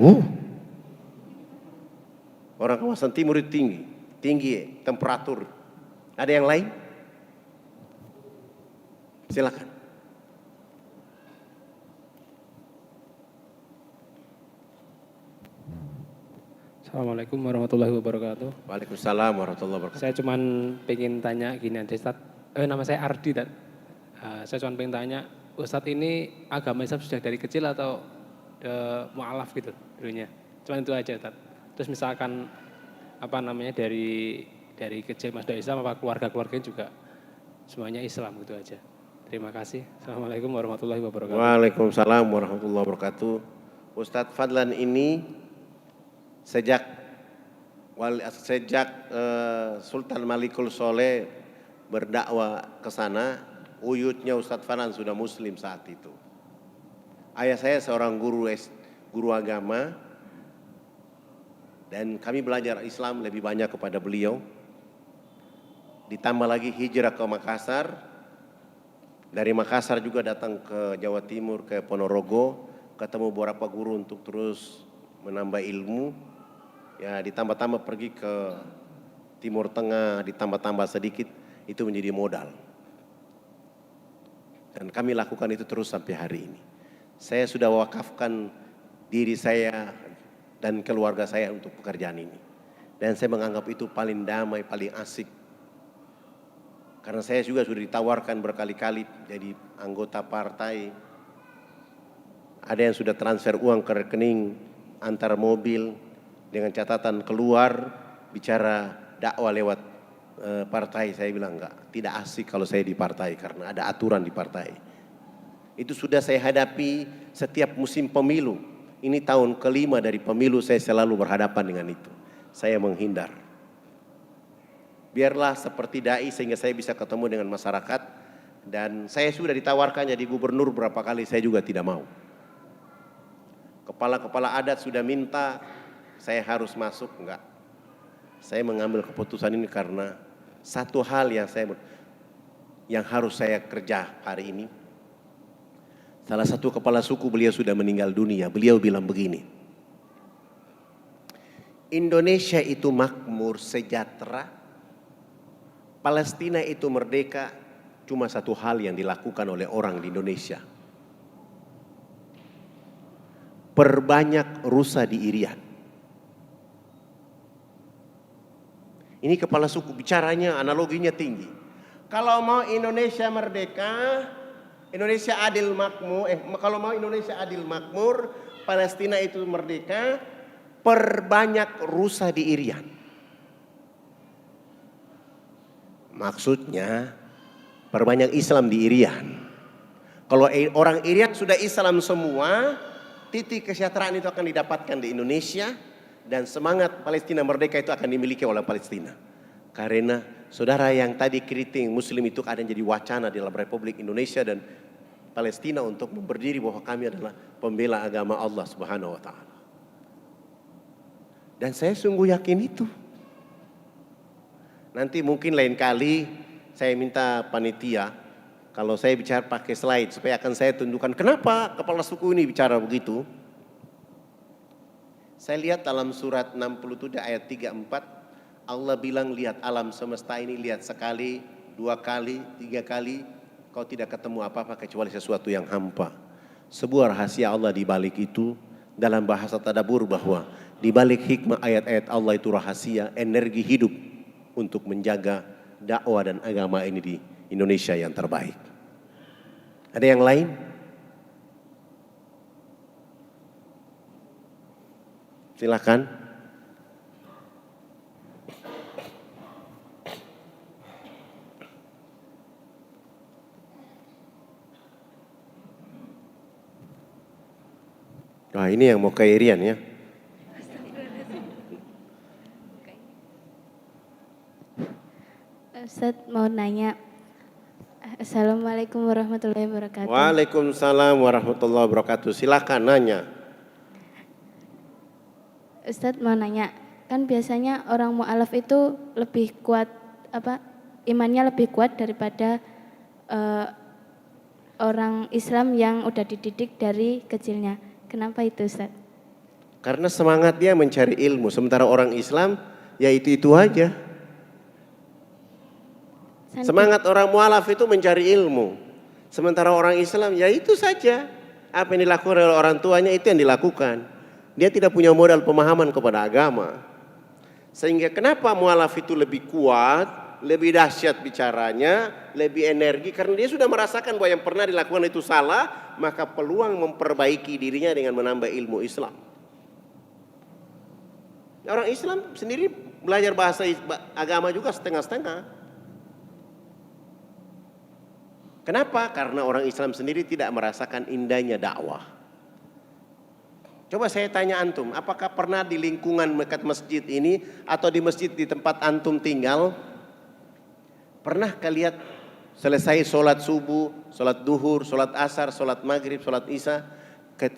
Speaker 2: Orang kawasan timur itu tinggi temperatur. Ada yang lain? Silakan.
Speaker 3: Assalamualaikum warahmatullahi wabarakatuh.
Speaker 2: Waalaikumsalam warahmatullahi wabarakatuh.
Speaker 3: Saya cuman pengen tanya gini aja Ustaz. Nama saya Ardi dan saya cuman pengen tanya, Ustadz ini agama Islam sudah dari kecil atau mu'alaf gitu dulunya? Cuman itu aja Ustaz. Terus misalkan apa namanya dari kecil masuk Islam, apa keluarga-keluarganya juga semuanya Islam gitu aja. Terima kasih. Assalamualaikum warahmatullahi wabarakatuh.
Speaker 2: Waalaikumsalam warahmatullahi wabarakatuh. Ustadz Fadlan ini sejak Sultan Malikul Soleh berdakwah ke sana, uyutnya Ustadz Fadlan sudah muslim saat itu. Ayah saya seorang guru agama dan kami belajar Islam lebih banyak kepada beliau. Ditambah lagi hijrah ke Makassar. Dari Makassar juga datang ke Jawa Timur, ke Ponorogo, ketemu beberapa guru untuk terus menambah ilmu. Ya ditambah-tambah pergi ke Timur Tengah, ditambah-tambah sedikit, itu menjadi modal. Dan kami lakukan itu terus sampai hari ini. Saya sudah wakafkan diri saya dan keluarga saya untuk pekerjaan ini. Dan saya menganggap itu paling damai, paling asik. Karena saya juga sudah ditawarkan berkali-kali jadi anggota partai. Ada yang sudah transfer uang ke rekening antar mobil dengan catatan keluar bicara dakwah lewat partai. Saya bilang enggak, tidak asik kalau saya di partai karena ada aturan di partai. Itu sudah saya hadapi setiap musim pemilu. Ini tahun kelima dari pemilu saya selalu berhadapan dengan itu. Saya menghindar. Biarlah seperti dai sehingga saya bisa ketemu dengan masyarakat. Dan saya sudah ditawarkan jadi gubernur berapa kali, saya juga tidak mau. Kepala-kepala adat sudah minta, saya harus masuk, enggak. Saya mengambil keputusan ini karena satu hal yang harus saya kerja hari ini. Salah satu kepala suku beliau sudah meninggal dunia, beliau bilang begini. Indonesia itu makmur, sejahtera. Palestina itu merdeka, cuma satu hal yang dilakukan oleh orang di Indonesia. Perbanyak rusa di Irian. Ini kepala suku bicaranya, analoginya tinggi. Kalau mau Indonesia merdeka, Indonesia adil makmur, kalau mau Indonesia adil makmur, Palestina itu merdeka, perbanyak rusa di Irian. Maksudnya perbanyak Islam di Irian. Kalau orang Irian sudah Islam semua, titik kesejahteraan itu akan didapatkan di Indonesia dan semangat Palestina merdeka itu akan dimiliki oleh Palestina. Karena saudara yang tadi kritik Muslim itu akan jadi wacana dalam Republik Indonesia dan Palestina untuk berdiri bahwa kami adalah pembela agama Allah Subhanahu wa taala. Dan saya sungguh yakin itu. Nanti mungkin lain kali saya minta panitia, kalau saya bicara pakai slide supaya akan saya tunjukkan kenapa kepala suku ini bicara begitu. Saya lihat dalam surat 67 ayat 34, Allah bilang lihat alam semesta ini, lihat sekali, dua kali, tiga kali, kau tidak ketemu apa-apa kecuali sesuatu yang hampa. Sebuah rahasia Allah di balik itu, dalam bahasa tadabbur bahwa di balik hikmah ayat-ayat Allah itu rahasia, energi hidup untuk menjaga dakwah dan agama ini di Indonesia yang terbaik. Ada yang lain? Silakan. Wah, ini yang mau ke Irian ya.
Speaker 4: Ustaz mau nanya. Assalamualaikum warahmatullahi wabarakatuh.
Speaker 2: Waalaikumsalam warahmatullahi wabarakatuh. Silakan nanya.
Speaker 4: Ustaz mau nanya, kan biasanya orang mu'alaf itu lebih kuat imannya lebih kuat daripada orang Islam yang udah dididik dari kecilnya. Kenapa itu Ustaz?
Speaker 2: Karena semangat dia mencari ilmu, sementara orang Islam ya itu aja. Semangat orang mualaf itu mencari ilmu, sementara orang Islam ya itu saja. Apa yang dilakukan oleh orang tuanya itu yang dilakukan. Dia tidak punya modal pemahaman kepada agama. Sehingga kenapa mualaf itu lebih kuat, lebih dahsyat bicaranya, lebih energi, karena dia sudah merasakan bahwa yang pernah dilakukan itu salah, maka peluang memperbaiki dirinya dengan menambah ilmu Islam. Orang Islam sendiri belajar bahasa agama juga setengah-setengah. Kenapa? Karena orang Islam sendiri tidak merasakan indahnya dakwah. Coba saya tanya antum, apakah pernah di lingkungan dekat masjid ini atau di masjid di tempat antum tinggal, pernah kalian selesai sholat subuh, sholat duhur, sholat asar, sholat maghrib, sholat isya,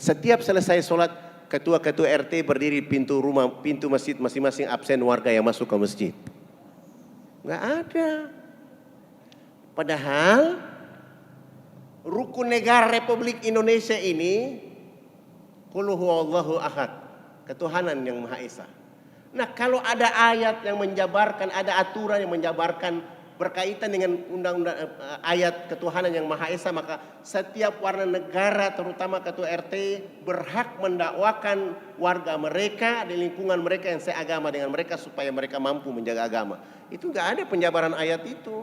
Speaker 2: setiap selesai sholat ketua-ketua RT berdiri pintu rumah, pintu masjid masing-masing, absen warga yang masuk ke masjid? Nggak ada. Padahal rukun negara Republik Indonesia ini Qul huwallahu ahad, ketuhanan yang Maha Esa. Nah, kalau ada ayat yang menjabarkan, ada aturan yang menjabarkan berkaitan dengan undang-undang ayat ketuhanan yang Maha Esa, maka setiap warga negara terutama ketua RT berhak mendakwakan warga mereka di lingkungan mereka yang seagama dengan mereka supaya mereka mampu menjaga agama. Itu enggak ada penjabaran ayat itu.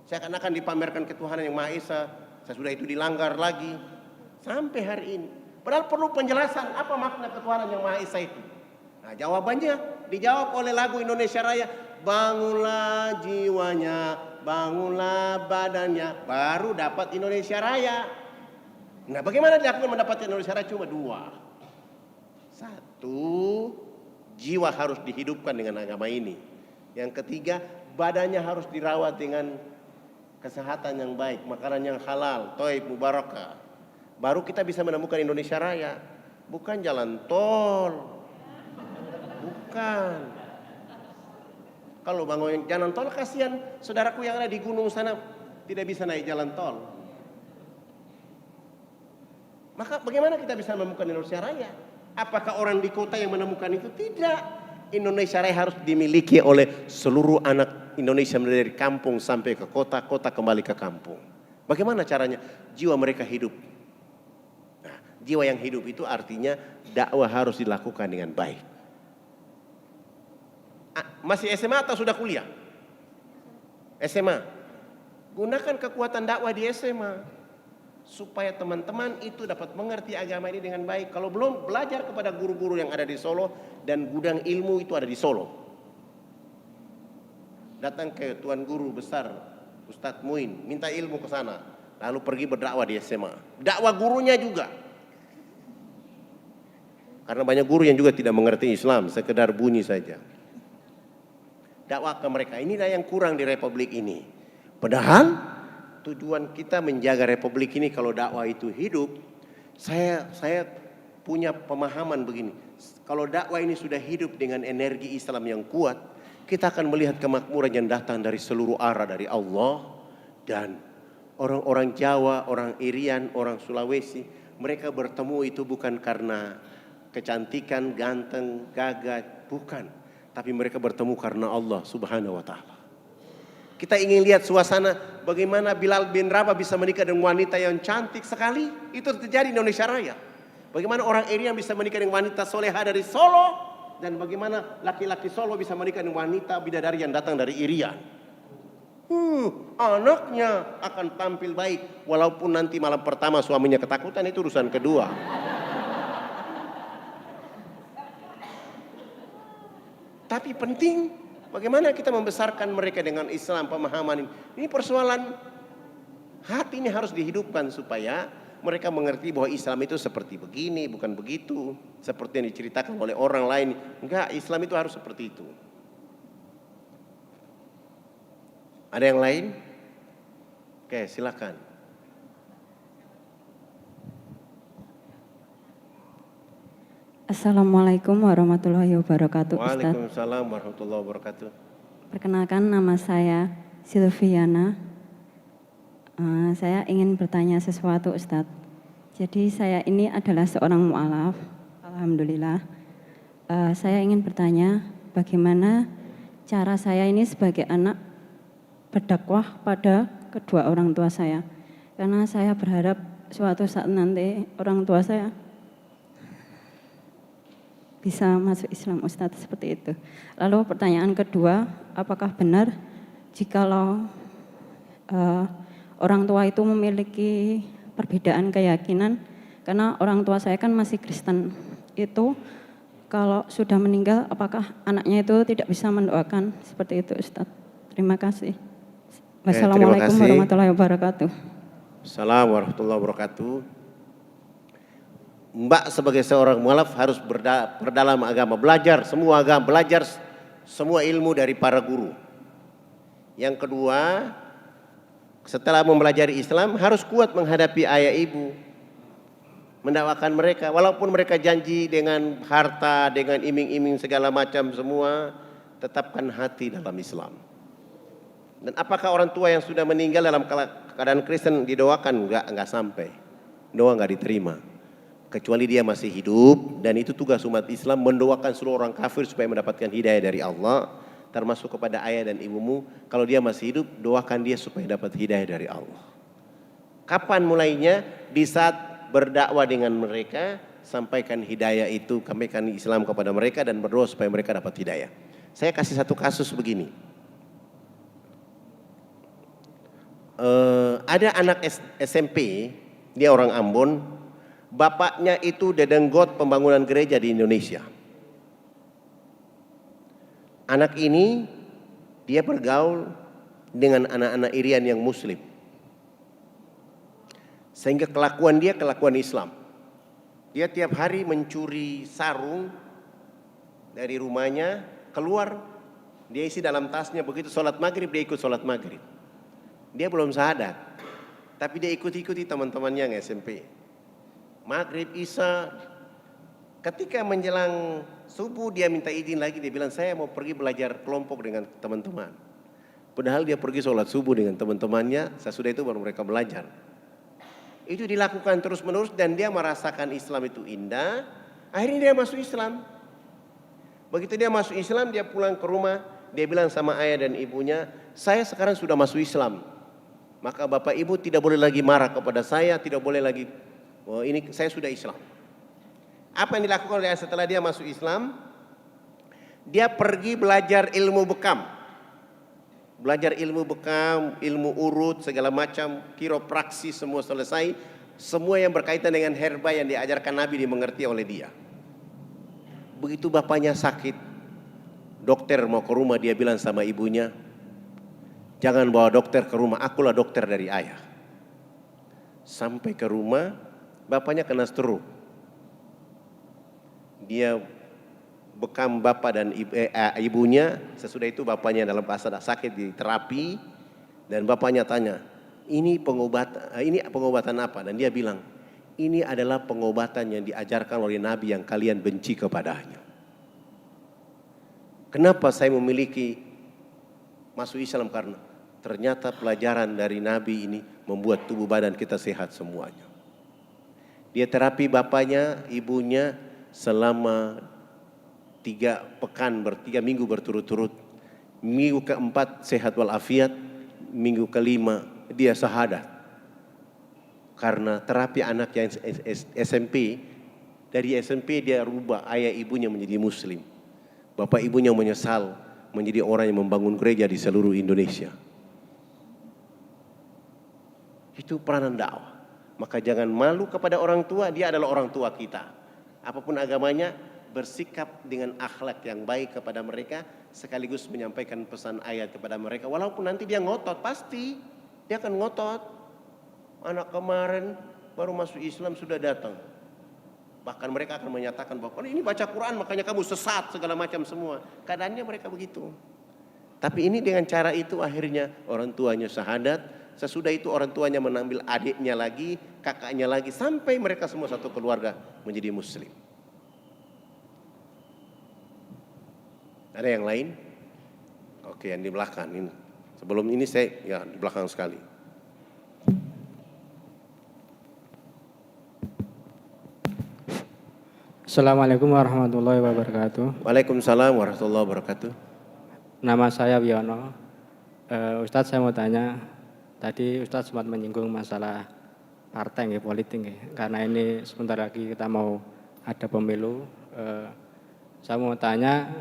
Speaker 2: Seakan-akan dipamerkan ketuhanan yang Maha Esa, sesudah itu dilanggar lagi sampai hari ini. Padahal perlu penjelasan apa makna ketuhanan yang Maha Esa itu. Nah, jawabannya dijawab oleh lagu Indonesia Raya. Bangunlah jiwanya, bangunlah badannya, baru dapat Indonesia Raya. Nah, bagaimana dilakukan mendapatkan Indonesia Raya? Cuma dua. Satu, jiwa harus dihidupkan dengan agama ini. Yang ketiga, badannya harus dirawat dengan kesehatan yang baik, makanan yang halal, thayyib, mubarakah. Baru kita bisa menemukan Indonesia Raya. Bukan jalan tol. Bukan. Kalau bangun jalan tol, kasihan saudaraku yang ada di gunung sana tidak bisa naik jalan tol. Maka bagaimana kita bisa menemukan Indonesia Raya? Apakah orang di kota yang menemukan itu? Tidak. Indonesia Raya harus dimiliki oleh seluruh anak Indonesia dari kampung sampai ke kota, kota kembali ke kampung. Bagaimana caranya? Jiwa mereka hidup. Nah, jiwa yang hidup itu artinya dakwah harus dilakukan dengan baik. Masih SMA atau sudah kuliah? SMA. Gunakan kekuatan dakwah di SMA supaya teman-teman itu dapat mengerti agama ini dengan baik. Kalau belum, belajar kepada guru-guru yang ada di Solo, dan gudang ilmu itu ada di Solo. Datang ke tuan guru besar Ustadz Muin, minta ilmu ke sana, lalu pergi berdakwah di SMA. Dakwah gurunya juga. Karena banyak guru yang juga tidak mengerti Islam, sekedar bunyi saja. Dakwah ke mereka, inilah yang kurang di Republik ini. Padahal tujuan kita menjaga Republik ini kalau dakwah itu hidup. Saya punya pemahaman begini. Kalau dakwah ini sudah hidup dengan energi Islam yang kuat, kita akan melihat kemakmuran yang datang dari seluruh arah dari Allah. Dan orang-orang Jawa, orang Irian, orang Sulawesi, mereka bertemu itu bukan karena kecantikan, ganteng, gagah, bukan. Tapi mereka bertemu karena Allah Subhanahu wa Ta'ala. Kita ingin lihat suasana bagaimana Bilal bin Rabah bisa menikah dengan wanita yang cantik sekali. Itu terjadi di Indonesia Raya. Bagaimana orang Irian bisa menikah dengan wanita soleha dari Solo. Dan bagaimana laki-laki Solo bisa menikah dengan wanita bidadari yang datang dari Irian. Anaknya akan tampil baik. Walaupun nanti malam pertama suaminya ketakutan, itu urusan kedua. Tapi penting bagaimana kita membesarkan mereka dengan Islam, pemahaman ini. Ini persoalan hati, ini harus dihidupkan supaya mereka mengerti bahwa Islam itu seperti begini, bukan begitu. Seperti yang diceritakan oleh orang lain. Enggak, Islam itu harus seperti itu. Ada yang lain? Oke, silakan.
Speaker 5: Assalamualaikum warahmatullahi wabarakatuh.
Speaker 2: Waalaikumsalam warahmatullahi wabarakatuh.
Speaker 5: Perkenalkan, nama saya Silviana. Saya ingin bertanya sesuatu, Ustadz. Jadi saya ini adalah seorang mu'alaf. Alhamdulillah. Saya ingin bertanya, bagaimana cara saya ini sebagai anak berdakwah pada kedua orang tua saya? Karena saya berharap suatu saat nanti orang tua saya bisa masuk Islam, Ustadz, seperti itu. Lalu pertanyaan kedua, apakah benar jikalau orang tua itu memiliki perbedaan keyakinan? Karena orang tua saya kan masih Kristen, itu kalau sudah meninggal apakah anaknya itu tidak bisa mendoakan seperti itu, Ustadz? Terima kasih. Wassalamualaikum
Speaker 2: kasih.
Speaker 5: warahmatullahi wabarakatuh.
Speaker 2: Assalamualaikum warahmatullahi wabarakatuh. Mbak sebagai seorang mualaf harus berdalam agama, belajar semua agama, belajar semua ilmu dari para guru. Yang kedua, setelah mempelajari Islam harus kuat menghadapi ayah ibu, mendakwakan mereka walaupun mereka janji dengan harta, dengan iming-iming segala macam semua, tetapkan hati dalam Islam. Dan apakah orang tua yang sudah meninggal dalam keadaan Kristen didoakan? Enggak sampai. Doa enggak diterima. Kecuali dia masih hidup, dan itu tugas umat Islam mendoakan seluruh orang kafir supaya mendapatkan hidayah dari Allah, termasuk kepada ayah dan ibumu. Kalau dia masih hidup, doakan dia supaya dapat hidayah dari Allah. Kapan mulainya? Di saat berdakwah dengan mereka, sampaikan hidayah itu, sampaikan Islam kepada mereka dan berdoa supaya mereka dapat hidayah. Saya kasih satu kasus begini. Ada anak SMP, dia orang Ambon, bapaknya itu dedenggot pembangunan gereja di Indonesia. Anak ini dia bergaul dengan anak-anak irian yang muslim, sehingga kelakuan dia kelakuan Islam. Dia tiap hari mencuri sarung dari rumahnya, keluar, dia isi dalam tasnya, begitu sholat maghrib dia ikut sholat maghrib. Dia belum syahadat, tapi dia ikuti teman-temannya yang SMP. Maghrib, Isya, ketika menjelang subuh dia minta izin lagi, dia bilang saya mau pergi belajar kelompok dengan teman-teman. Padahal dia pergi sholat subuh dengan teman-temannya, sesudah itu baru mereka belajar. Itu dilakukan terus menerus dan dia merasakan Islam itu indah. Akhirnya dia masuk Islam. Begitu dia masuk Islam, dia pulang ke rumah, dia bilang sama ayah dan ibunya, saya sekarang sudah masuk Islam. Maka bapak ibu tidak boleh lagi marah kepada saya, tidak boleh lagi, oh ini saya sudah Islam. Apa yang dilakukan oleh setelah dia masuk Islam? Dia pergi belajar ilmu bekam. Belajar ilmu bekam, ilmu urut, segala macam, kiropraksis semua selesai. Semua yang berkaitan dengan herba yang diajarkan Nabi dimengerti oleh dia. Begitu bapaknya sakit, dokter mau ke rumah, dia bilang sama ibunya, jangan bawa dokter ke rumah, akulah dokter dari ayah. Sampai ke rumah, bapaknya kena stroke. Dia bekam bapak dan ibunya, sesudah itu bapaknya dalam keadaan sakit di terapi, dan bapaknya tanya, ini pengobatan apa? Dan dia bilang, ini adalah pengobatan yang diajarkan oleh Nabi yang kalian benci kepadanya. Kenapa saya memiliki masuk Islam? Karena ternyata pelajaran dari Nabi ini membuat tubuh badan kita sehat semuanya. Dia terapi bapaknya, ibunya selama 3 minggu berturut-turut. Minggu keempat sehat walafiat, minggu kelima dia syahadat. Karena terapi anak yang SMP, dari SMP dia rubah ayah ibunya menjadi muslim. Bapak ibunya menyesal menjadi orang yang membangun gereja di seluruh Indonesia. Itu peranan dakwah. Maka jangan malu kepada orang tua, dia adalah orang tua kita. Apapun agamanya, bersikap dengan akhlak yang baik kepada mereka, sekaligus menyampaikan pesan ayat kepada mereka. Walaupun nanti dia ngotot, pasti dia akan ngotot. Anak kemarin baru masuk Islam sudah datang. Bahkan mereka akan menyatakan bahwa ini baca Quran makanya kamu sesat segala macam semua. Keadaannya mereka begitu. Tapi ini dengan cara itu akhirnya orang tuanya syahadat. Sesudah itu orang tuanya menambil adiknya lagi, kakaknya lagi, sampai mereka semua satu keluarga menjadi muslim. Ada yang lain? Oke, yang di belakang ini. Sebelum ini saya di belakang sekali.
Speaker 6: Assalamualaikum warahmatullahi wabarakatuh.
Speaker 2: Waalaikumsalam warahmatullahi wabarakatuh.
Speaker 6: Nama saya Wiono. Ustadz, saya mau tanya, tadi Ustadz sempat menyinggung masalah partai politik. Karena ini sebentar lagi kita mau ada pemilu. Saya mau tanya,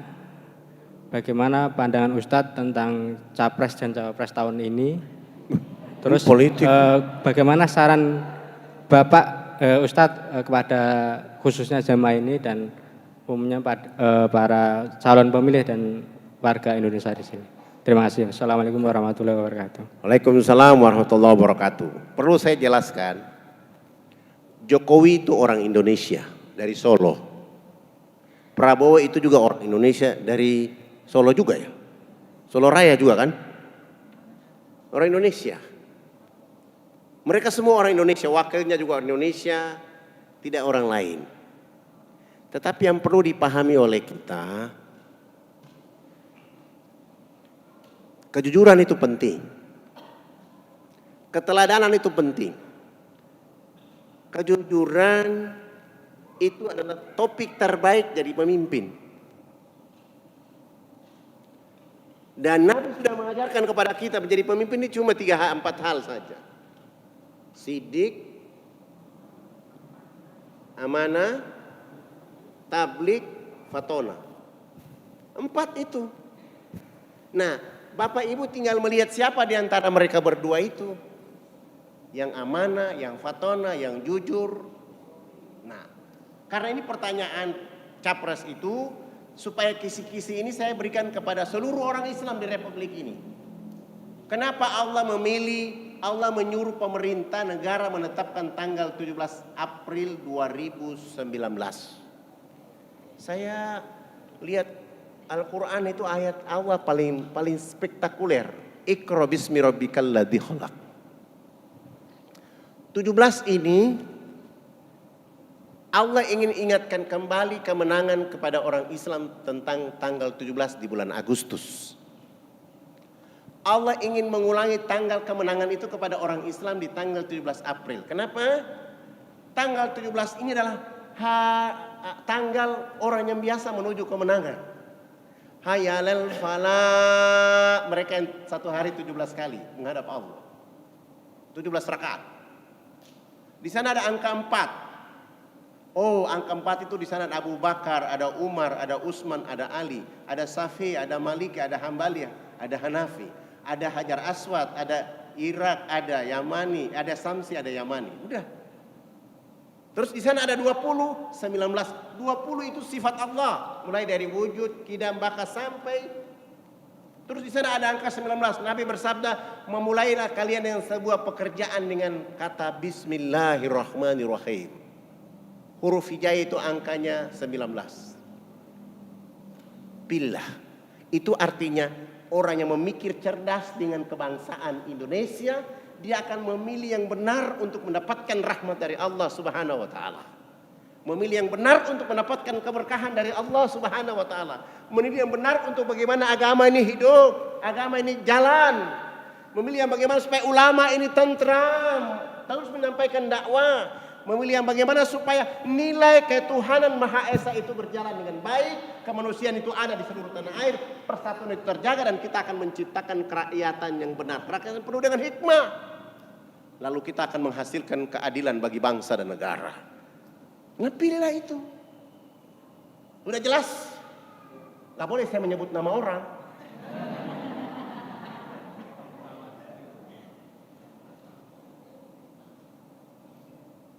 Speaker 6: bagaimana pandangan Ustadz tentang capres dan cawapres tahun ini? Terus
Speaker 2: politik.
Speaker 6: bagaimana saran Bapak Ustadz kepada khususnya jamaah ini dan umumnya para calon pemilih dan warga Indonesia di sini. Terima kasih. Assalamualaikum warahmatullahi wabarakatuh.
Speaker 2: Waalaikumsalam warahmatullahi wabarakatuh. Perlu saya jelaskan, Jokowi itu orang Indonesia dari Solo. Prabowo itu juga orang Indonesia dari Solo juga ya. Solo Raya juga kan? Orang Indonesia. Mereka semua orang Indonesia, wakilnya juga orang Indonesia, tidak orang lain. Tetapi yang perlu dipahami oleh kita, kejujuran itu penting. Keteladanan itu penting. Kejujuran itu adalah topik terbaik jadi pemimpin. Dan Nabi sudah mengajarkan kepada kita menjadi pemimpin ini cuma 4 hal saja. Sidik, amanah, tablik, fatona. 4 itu. Nah, Bapak Ibu tinggal melihat siapa di antara mereka berdua itu. Yang amanah, yang fatona, yang jujur. Nah, karena ini pertanyaan capres itu, supaya kisi-kisi ini saya berikan kepada seluruh orang Islam di Republik ini. Kenapa Allah menyuruh pemerintah negara menetapkan tanggal 17 April 2019. Saya lihat Al-Quran itu ayat Allah paling spektakuler. Iqra bismi rabbikal ladzi khalaq. 17 ini Allah ingin ingatkan kembali kemenangan kepada orang Islam tentang tanggal 17 di bulan Agustus. Allah ingin mengulangi tanggal kemenangan itu kepada orang Islam di tanggal 17 April. Kenapa? Tanggal 17 ini adalah tanggal orang yang biasa menuju kemenangan. Hayalal falah, mereka yang satu hari 17 kali menghadap Allah. 17 rakaat. Di sana ada angka 4. Oh, angka 4 itu di sana ada Abu Bakar, ada Umar, ada Utsman, ada Ali, ada Syafi'i, ada Maliki, ada Hambaliyah, ada Hanafi, ada Hajar Aswad, ada Irak, ada Yamani, ada Samsi, ada Yamani. Udah. Terus di sana ada 20, 19. 20 itu sifat Allah, mulai dari wujud, kidam, baka sampai. Terus di sana ada angka 19. Nabi bersabda, memulailah kalian dengan sebuah pekerjaan dengan kata Bismillahirrahmanirrahim. Huruf hijaiyah itu angkanya 19. Billah. Itu artinya orang yang memikir cerdas dengan kebangsaan Indonesia, dia akan memilih yang benar untuk mendapatkan rahmat dari Allah Subhanahu wa taala. Memilih yang benar untuk mendapatkan keberkahan dari Allah Subhanahu wa taala. Memilih yang benar untuk bagaimana agama ini hidup, agama ini jalan. Memilih yang bagaimana supaya ulama ini tentram, terus menyampaikan dakwah. Memilih yang bagaimana supaya nilai ketuhanan Maha Esa itu berjalan dengan baik, kemanusiaan itu ada di seluruh tanah air, persatuan itu terjaga, dan kita akan menciptakan kerakyatan yang benar, kerakyatan yang penuh dengan hikmah. Lalu kita akan menghasilkan keadilan bagi bangsa dan negara. Nah, pilihlah itu. Udah jelas? Gak boleh saya menyebut nama orang.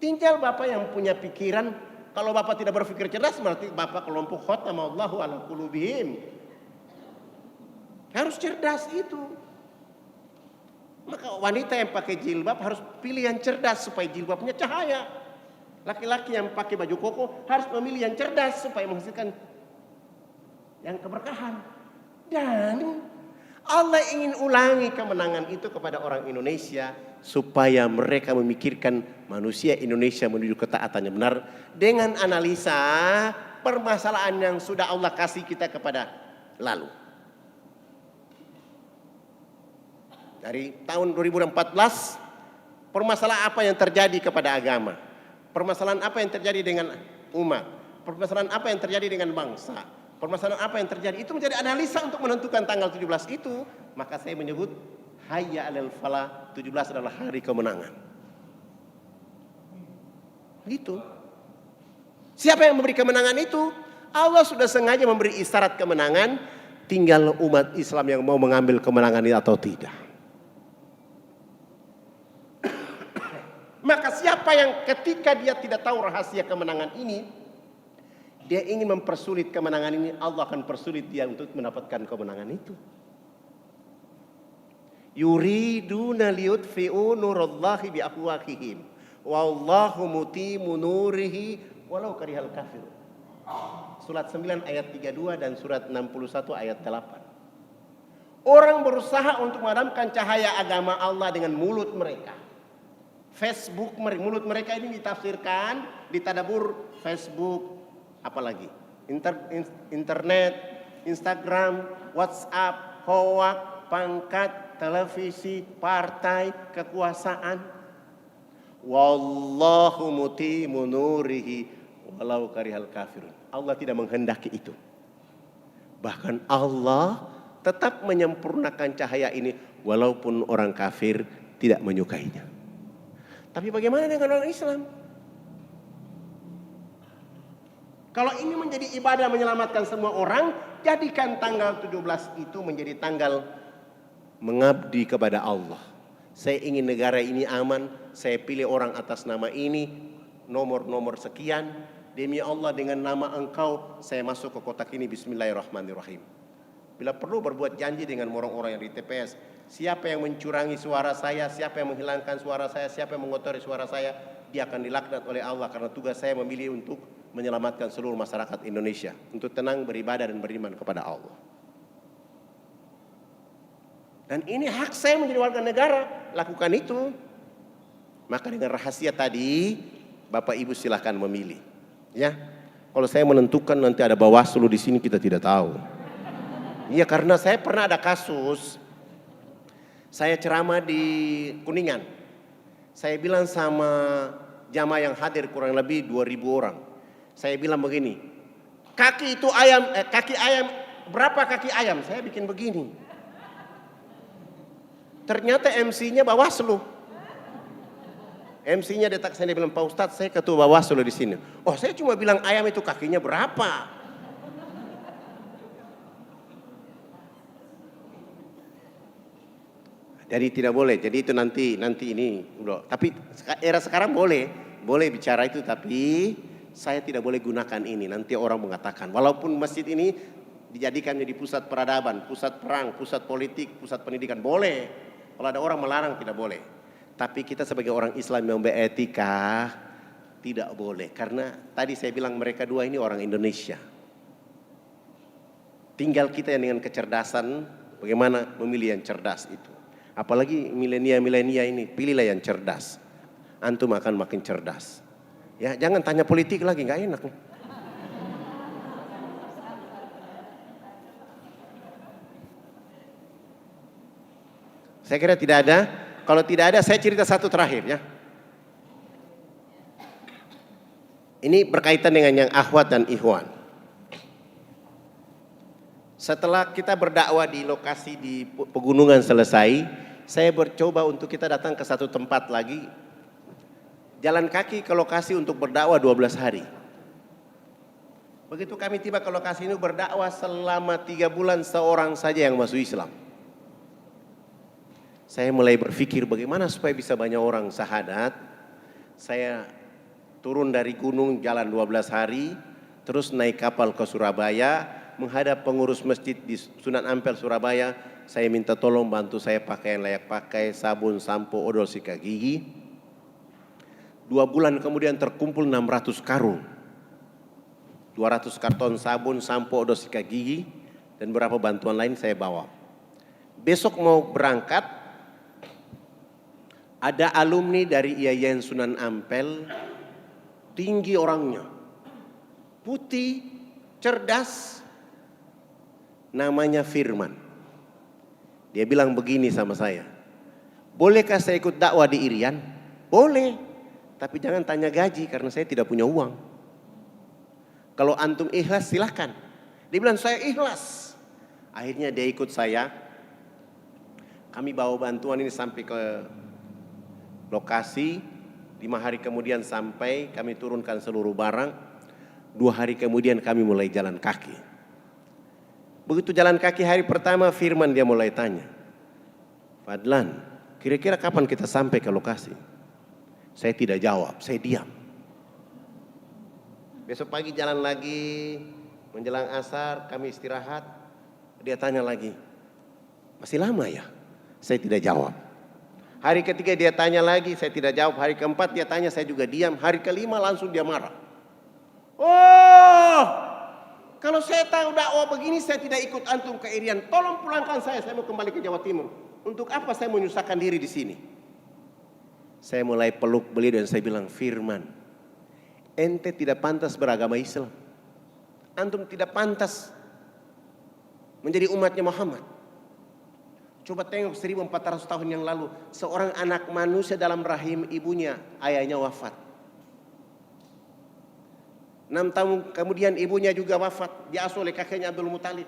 Speaker 2: Tinggal Bapak yang punya pikiran. Kalau Bapak tidak berpikir cerdas, berarti Bapak kelompok khatamallahu ala qulubihim. Harus cerdas itu. Maka wanita yang pakai jilbab harus pilih yang cerdas supaya jilbabnya cahaya. Laki-laki yang pakai baju koko harus memilih yang cerdas supaya menghasilkan yang keberkahan. Dan Allah ingin ulangi kemenangan itu kepada orang Indonesia supaya mereka memikirkan manusia Indonesia menuju ketaatan yang benar dengan analisa permasalahan yang sudah Allah kasih kita kepada lalu. Dari tahun 2014, permasalahan apa yang terjadi kepada agama? Permasalahan apa yang terjadi dengan umat? permasalahan apa yang terjadi dengan bangsa, permasalahan apa yang terjadi, itu menjadi analisa untuk menentukan tanggal 17 itu. Maka saya menyebut hayya 'alal falah, 17 adalah hari kemenangan. Gitu. Siapa yang memberi kemenangan itu? Allah sudah sengaja memberi isyarat kemenangan, tinggal umat Islam yang mau mengambil kemenangan ini atau tidak. Maka siapa yang ketika dia tidak tahu rahasia kemenangan ini, dia ingin mempersulit kemenangan ini, Allah akan persulit dia untuk mendapatkan kemenangan itu. Yuriduna liyutfi'u nurallahi biafwahihim wallahu mutimmu nurihi walau karihal kafir. Surat 9 ayat 32 dan surat 61 ayat 8. Orang berusaha untuk memadamkan cahaya agama Allah dengan mulut mereka. Facebook, mulut mereka ini ditafsirkan, ditadabur Facebook, apalagi internet, Instagram, WhatsApp, hoak, pangkat, televisi, partai, kekuasaan. Wallahu mutimmu nurihi walau karihal kafirun. Allah tidak menghendaki itu. Bahkan Allah tetap menyempurnakan cahaya ini walaupun orang kafir tidak menyukainya. Tapi bagaimana dengan orang Islam? Kalau ini menjadi ibadah menyelamatkan semua orang, jadikan tanggal 17 itu menjadi tanggal mengabdi kepada Allah. Saya ingin negara ini aman, saya pilih orang atas nama ini, nomor-nomor sekian. Demi Allah dengan nama engkau, saya masuk ke kotak ini, bismillahirrahmanirrahim. Bila perlu berbuat janji dengan orang-orang yang di TPS. Siapa yang mencurangi suara saya, siapa yang menghilangkan suara saya, siapa yang mengotori suara saya, dia akan dilaknat oleh Allah. Karena tugas saya memilih untuk menyelamatkan seluruh masyarakat Indonesia. Untuk tenang beribadah dan beriman kepada Allah. Dan ini hak saya menjadi warga negara, lakukan itu. Maka dengan rahasia tadi, Bapak Ibu silahkan memilih. Ya, kalau saya menentukan nanti ada Bawaslu di sini kita tidak tahu. Iya, karena saya pernah ada kasus, saya ceramah di Kuningan. Saya bilang sama jamaah yang hadir kurang lebih 2.000 orang. Saya bilang begini, kaki ayam, berapa kaki ayam? Saya bikin begini. Ternyata MC-nya Bawaslu. MC-nya detak saya, dia bilang, Pak Ustadz saya ketua Bawaslu di sini. Oh, saya cuma bilang ayam itu kakinya berapa? Jadi tidak boleh. Jadi itu nanti ini, bro. Tapi era sekarang boleh bicara itu. Tapi saya tidak boleh gunakan ini. Nanti orang mengatakan, walaupun masjid ini dijadikan menjadi pusat peradaban, pusat perang, pusat politik, pusat pendidikan, boleh. Kalau ada orang melarang tidak boleh. Tapi kita sebagai orang Islam yang beretika tidak boleh. Karena tadi saya bilang mereka dua ini orang Indonesia. Tinggal kita yang dengan kecerdasan, bagaimana memilih yang cerdas itu. Apalagi milenia ini, pilihlah yang cerdas. Antum akan makin cerdas. Ya, jangan tanya politik lagi, nggak enak. Saya kira tidak ada. Kalau tidak ada, saya cerita satu terakhir ya. Ini berkaitan dengan yang akhwat dan ikhwan. Setelah kita berdakwah di lokasi di pegunungan selesai, saya bercoba untuk kita datang ke satu tempat lagi. Jalan kaki ke lokasi untuk berdakwah 12 hari. Begitu kami tiba ke lokasi ini berdakwah selama 3 bulan seorang saja yang masuk Islam. Saya mulai berpikir bagaimana supaya bisa banyak orang syahadat. Saya turun dari gunung jalan 12 hari, terus naik kapal ke Surabaya, menghadap pengurus masjid di Sunan Ampel Surabaya. Saya minta tolong bantu saya pakaian layak pakai, sabun, sampo, odol sikat gigi. 2 bulan kemudian terkumpul 600 karung. 200 karton sabun, sampo, odol sikat gigi, dan beberapa bantuan lain saya bawa. Besok mau berangkat, ada alumni dari IAIN Sunan Ampel, tinggi orangnya, putih, cerdas, namanya Firman. Dia bilang begini sama saya, bolehkah saya ikut dakwah di Irian? Boleh, tapi jangan tanya gaji karena saya tidak punya uang. Kalau antum ikhlas silahkan. Dia bilang saya ikhlas. Akhirnya dia ikut saya. Kami bawa bantuan ini sampai ke lokasi. 5 hari kemudian sampai, kami turunkan seluruh barang. 2 hari kemudian kami mulai jalan kaki. Begitu jalan kaki hari pertama, Firman dia mulai tanya, Fadlan, kira-kira kapan kita sampai ke lokasi? Saya tidak jawab, saya diam. Besok pagi jalan lagi, menjelang asar kami istirahat. Dia tanya lagi, masih lama ya? Saya tidak jawab. Hari ketiga dia tanya lagi, saya tidak jawab. Hari keempat dia tanya, saya juga diam. Hari kelima langsung dia marah. Oh, kalau saya tahu dakwah begini saya tidak ikut antum ke Irian. Tolong pulangkan saya mau kembali ke Jawa Timur. Untuk apa saya menyusahkan diri di sini? Saya mulai peluk beliau dan saya bilang, Firman, ente tidak pantas beragama Islam. Antum tidak pantas menjadi umatnya Muhammad. Coba tengok 1400 tahun yang lalu, seorang anak manusia dalam rahim ibunya, ayahnya wafat. 6 tahun kemudian ibunya juga wafat, diasuh oleh kakeknya Abdul Muthalib.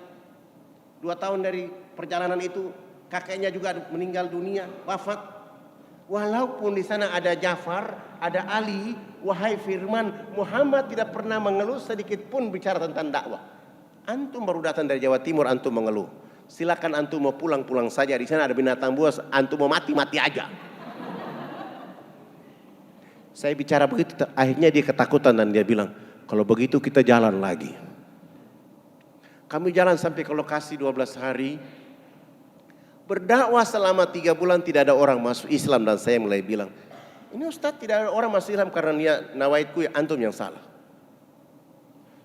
Speaker 2: 2 tahun dari perjalanan itu, kakeknya juga meninggal dunia, wafat. Walaupun di sana ada Ja'far, ada Ali, wahai Firman, Muhammad tidak pernah mengeluh sedikit pun bicara tentang dakwah. Antum baru datang dari Jawa Timur, antum mengeluh. Silakan antum mau pulang saja, di sana ada binatang buas, antum mau mati aja. Saya bicara begitu, akhirnya dia ketakutan dan dia bilang, kalau begitu kita jalan lagi. Kami jalan sampai ke lokasi 12 hari. Berdakwah selama 3 bulan tidak ada orang masuk Islam dan saya mulai bilang, ini Ustadz tidak ada orang masuk Islam karena niat nawaitku antum yang salah.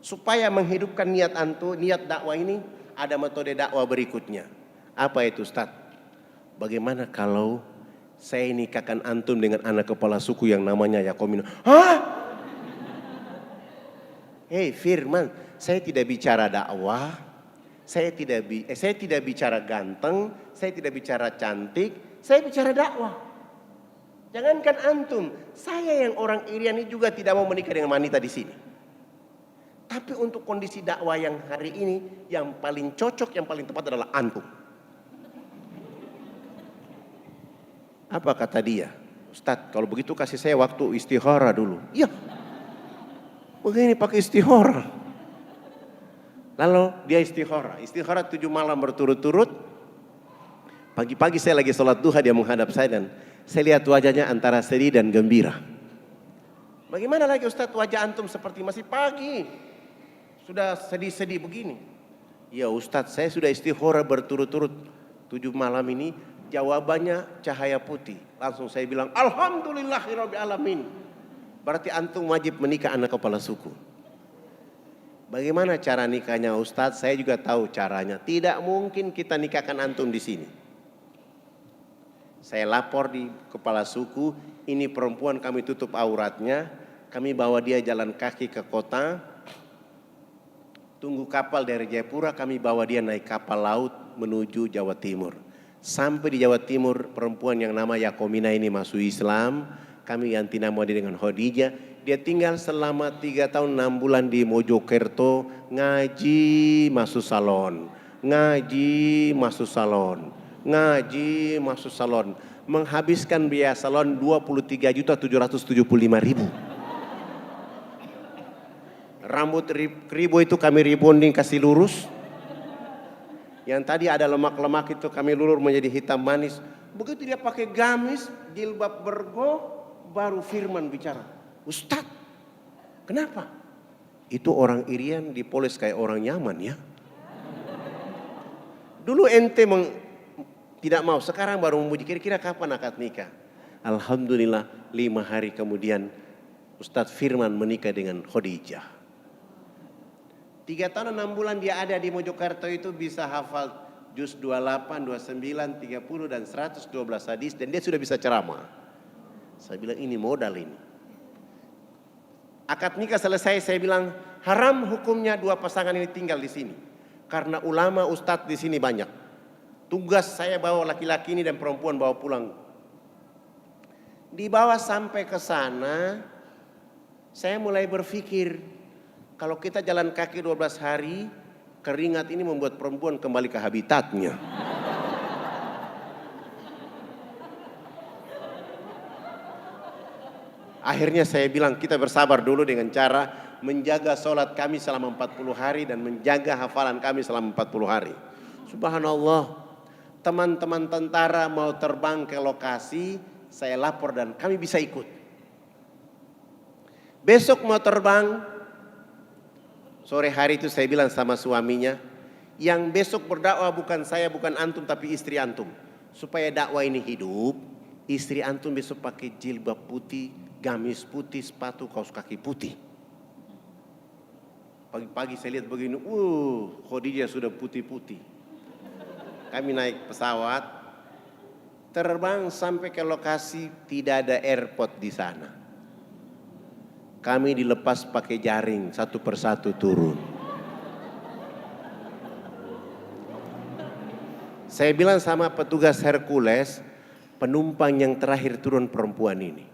Speaker 2: Supaya menghidupkan niat antum, niat dakwah ini ada metode dakwah berikutnya. Apa itu Ustadz? Bagaimana kalau saya nikahkan antum dengan anak kepala suku yang namanya Yakomino? Hah? Hei Firman, saya tidak bicara dakwah. Saya tidak bicara ganteng, saya tidak bicara cantik, saya bicara dakwah. Jangankan antum, saya yang orang Irian ini juga tidak mau menikah dengan wanita di sini. Tapi untuk kondisi dakwah yang hari ini, yang paling cocok, yang paling tepat adalah antum. Apa kata dia? Ustadz, kalau begitu kasih saya waktu istihara dulu. Iya, begini pakai istihara. Lalu dia istihara 7 malam berturut-turut. Pagi-pagi saya lagi sholat duha, dia menghadap saya dan saya lihat wajahnya antara sedih dan gembira. Bagaimana lagi Ustadz wajah antum seperti masih pagi, sudah sedih-sedih begini? Ya Ustadz, saya sudah istihara berturut-turut 7 malam ini, jawabannya cahaya putih. Langsung saya bilang, Alhamdulillahirabbil alamin. Berarti antum wajib menikah anak kepala suku. Bagaimana cara nikahnya Ustadz? Saya juga tahu caranya. Tidak mungkin kita nikahkan antum di sini. Saya lapor di kepala suku, ini perempuan kami tutup auratnya, kami bawa dia jalan kaki ke kota, tunggu kapal dari Jayapura, kami bawa dia naik kapal laut menuju Jawa Timur. Sampai di Jawa Timur, perempuan yang nama Yakomina ini masuk Islam, kami ganti nama dia dengan Khadijah. Dia tinggal selama 3 tahun 6 bulan di Mojokerto, ngaji masuk salon, ngaji masuk salon, ngaji masuk salon, menghabiskan biaya salon 23.775.000. Rambut kribo itu kami rebonding kasih lurus. Yang tadi ada lemak-lemak itu kami lulur menjadi hitam manis. Begitu dia pakai gamis, jilbab bergo, baru Firman bicara. Ustadz, kenapa? Itu orang Irian dipoles kayak orang Yaman ya. Dulu ente tidak mau, sekarang baru memuji. Kira-kira kapan akad nikah? Alhamdulillah 5 hari kemudian Ustadz Firman menikah dengan Khadijah. 3 tahun 6 bulan dia ada di Mojokerto itu bisa hafal juz 28, 29, 30 dan 112 hadis dan dia sudah bisa ceramah. Saya bilang ini modal ini. Akad nikah selesai, saya bilang haram hukumnya 2 pasangan ini tinggal di sini. Karena ulama ustadz di sini banyak. Tugas saya bawa laki-laki ini dan perempuan bawa pulang. Dibawa sampai ke sana, saya mulai berpikir, Kalau kita jalan kaki 12 hari, keringat ini membuat perempuan kembali ke habitatnya. Akhirnya saya bilang kita bersabar dulu dengan cara menjaga sholat kami selama 40 hari dan menjaga hafalan kami selama 40 hari. Subhanallah, teman-teman tentara mau terbang ke lokasi, saya lapor dan kami bisa ikut. Besok mau terbang, sore hari itu saya bilang sama suaminya, yang besok berdakwah bukan saya, bukan antum, tapi istri antum. Supaya dakwah ini hidup, istri antum besok pakai jilbab putih, gamis putih, sepatu, kaos kaki putih. Pagi-pagi saya lihat begini, Khadijah sudah putih-putih. Kami naik pesawat, terbang sampai ke lokasi, tidak ada airport di sana. Kami dilepas pakai jaring, satu persatu turun. Saya bilang sama petugas Hercules, penumpang yang terakhir turun perempuan ini.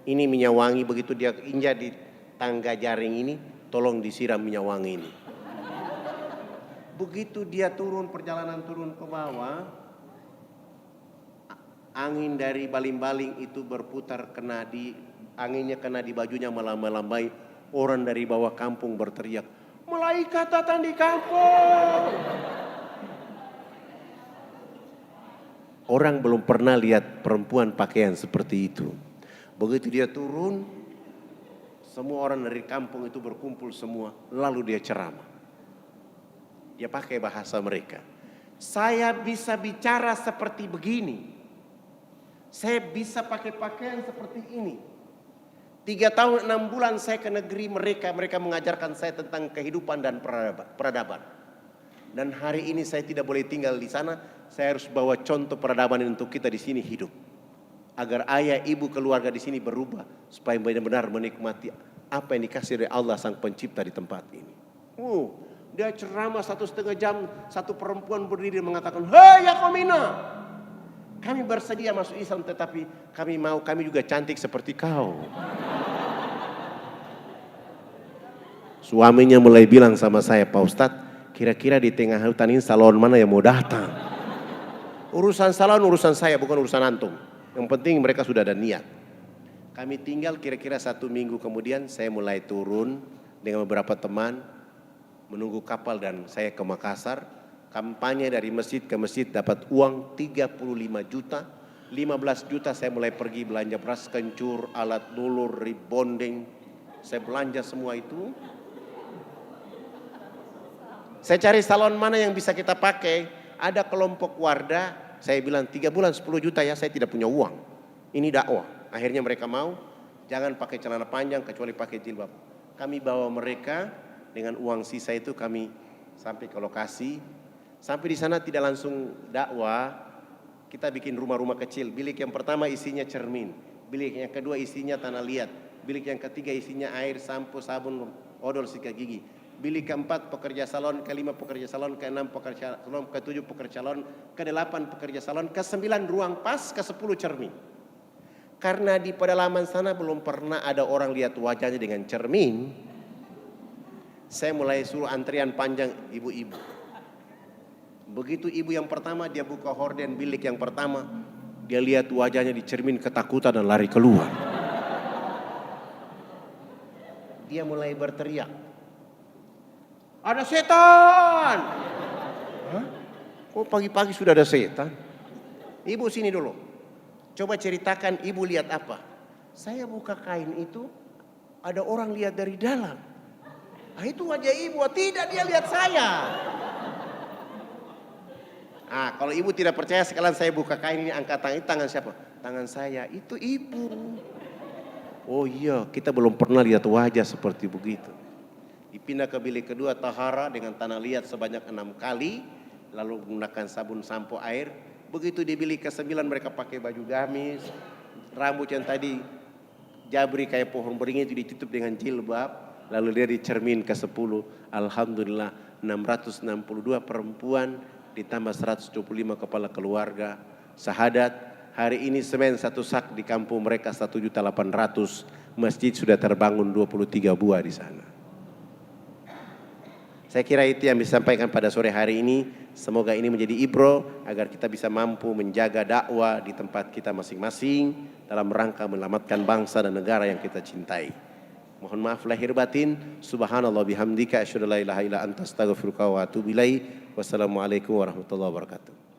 Speaker 2: Ini minyak wangi, begitu dia injak di tangga jaring ini, tolong disiram minyak wangi ini. Begitu dia turun, perjalanan turun ke bawah, angin dari baling-baling itu berputar, anginnya kena di bajunya, melambai. Orang dari bawah kampung berteriak, malaikat datang di kampung. Orang belum pernah lihat perempuan pakaian seperti itu. Begitu dia turun, semua orang dari kampung itu berkumpul semua, lalu dia ceramah. Dia pakai bahasa mereka. Saya bisa bicara seperti begini. Saya bisa pakai pakaian seperti ini. 3 tahun 6 bulan saya ke negeri mereka mengajarkan saya tentang kehidupan dan peradaban. Dan hari ini saya tidak boleh tinggal di sana, saya harus bawa contoh peradaban untuk kita di sini hidup. Agar ayah, ibu, keluarga di sini berubah, supaya benar-benar menikmati apa yang dikasih oleh Allah Sang Pencipta di tempat ini. Dia ceramah 1,5 jam, satu perempuan berdiri mengatakan, "Hei Yakomina, kami bersedia masuk Islam, tetapi kami juga cantik seperti kau." Suaminya mulai bilang sama saya, "Pak Ustadz, kira-kira di tengah hutan ini salon mana yang mau datang?" Urusan salon urusan saya, bukan urusan antum. Yang penting mereka sudah ada niat. Kami tinggal kira-kira 1 minggu kemudian, saya mulai turun dengan beberapa teman, menunggu kapal dan saya ke Makassar. Kampanye dari masjid ke masjid, dapat uang 35 juta. 15 juta saya mulai pergi belanja beras kencur, alat dulur, rebonding. Saya belanja semua itu. Saya cari salon mana yang bisa kita pakai. Ada kelompok Wardah, saya bilang 3 bulan 10 juta ya, saya tidak punya uang. Ini dakwah. Akhirnya mereka mau, jangan pakai celana panjang kecuali pakai jilbab. Kami bawa mereka, dengan uang sisa itu kami sampai ke lokasi. Sampai di sana tidak langsung dakwah, kita bikin rumah-rumah kecil. Bilik yang pertama isinya cermin, bilik yang kedua isinya tanah liat, bilik yang ketiga isinya air, sampo, sabun, odol, sikat gigi. Bilik keempat pekerja salon, kelima pekerja salon, keenam pekerja salon, ketujuh pekerja salon, kedelapan pekerja salon, ke-9 ruang pas, ke-10 cermin. Karena di pedalaman sana belum pernah ada orang lihat wajahnya dengan cermin, saya mulai suruh antrian panjang ibu-ibu. Begitu ibu yang pertama, dia buka horden bilik yang pertama, dia lihat wajahnya di cermin, ketakutan dan lari keluar. Dia mulai berteriak, "Ada setan!" Hah? Kok pagi-pagi sudah ada setan? "Ibu sini dulu, coba ceritakan ibu lihat apa." Saya buka kain itu, ada orang lihat dari dalam. Itu wajah ibu. Tidak, dia lihat saya. Kalau ibu tidak percaya, sekalian saya buka kain ini, angkat tangan. Ini tangan siapa? Tangan saya. Itu ibu. Oh iya, kita belum pernah lihat wajah seperti begitu. Dipindah ke bilik kedua, tahara dengan tanah liat sebanyak 6 kali, lalu menggunakan sabun, sampo, air. Begitu di bilik ke-9 mereka pakai baju gamis, rambut yang tadi jabri kayak pohon beringin itu ditutup dengan jilbab. Lalu dia di cermin ke-10, alhamdulillah 662 perempuan ditambah 125 kepala keluarga syahadat. Hari ini semen 1 sak di kampung mereka 1.800.000. Masjid sudah terbangun 23 buah di sana. Saya kira itu yang bisa sampaikan pada sore hari ini. Semoga ini menjadi ibro agar kita bisa mampu menjaga dakwah di tempat kita masing-masing dalam rangka menyelamatkan bangsa dan negara yang kita cintai. Mohon maaf lahir batin. Subhanallah bihamdika asyhadu an la ilaha illa anta astaghfiruka wa atubu ilaik. Wassalamualaikum warahmatullahi wabarakatuh.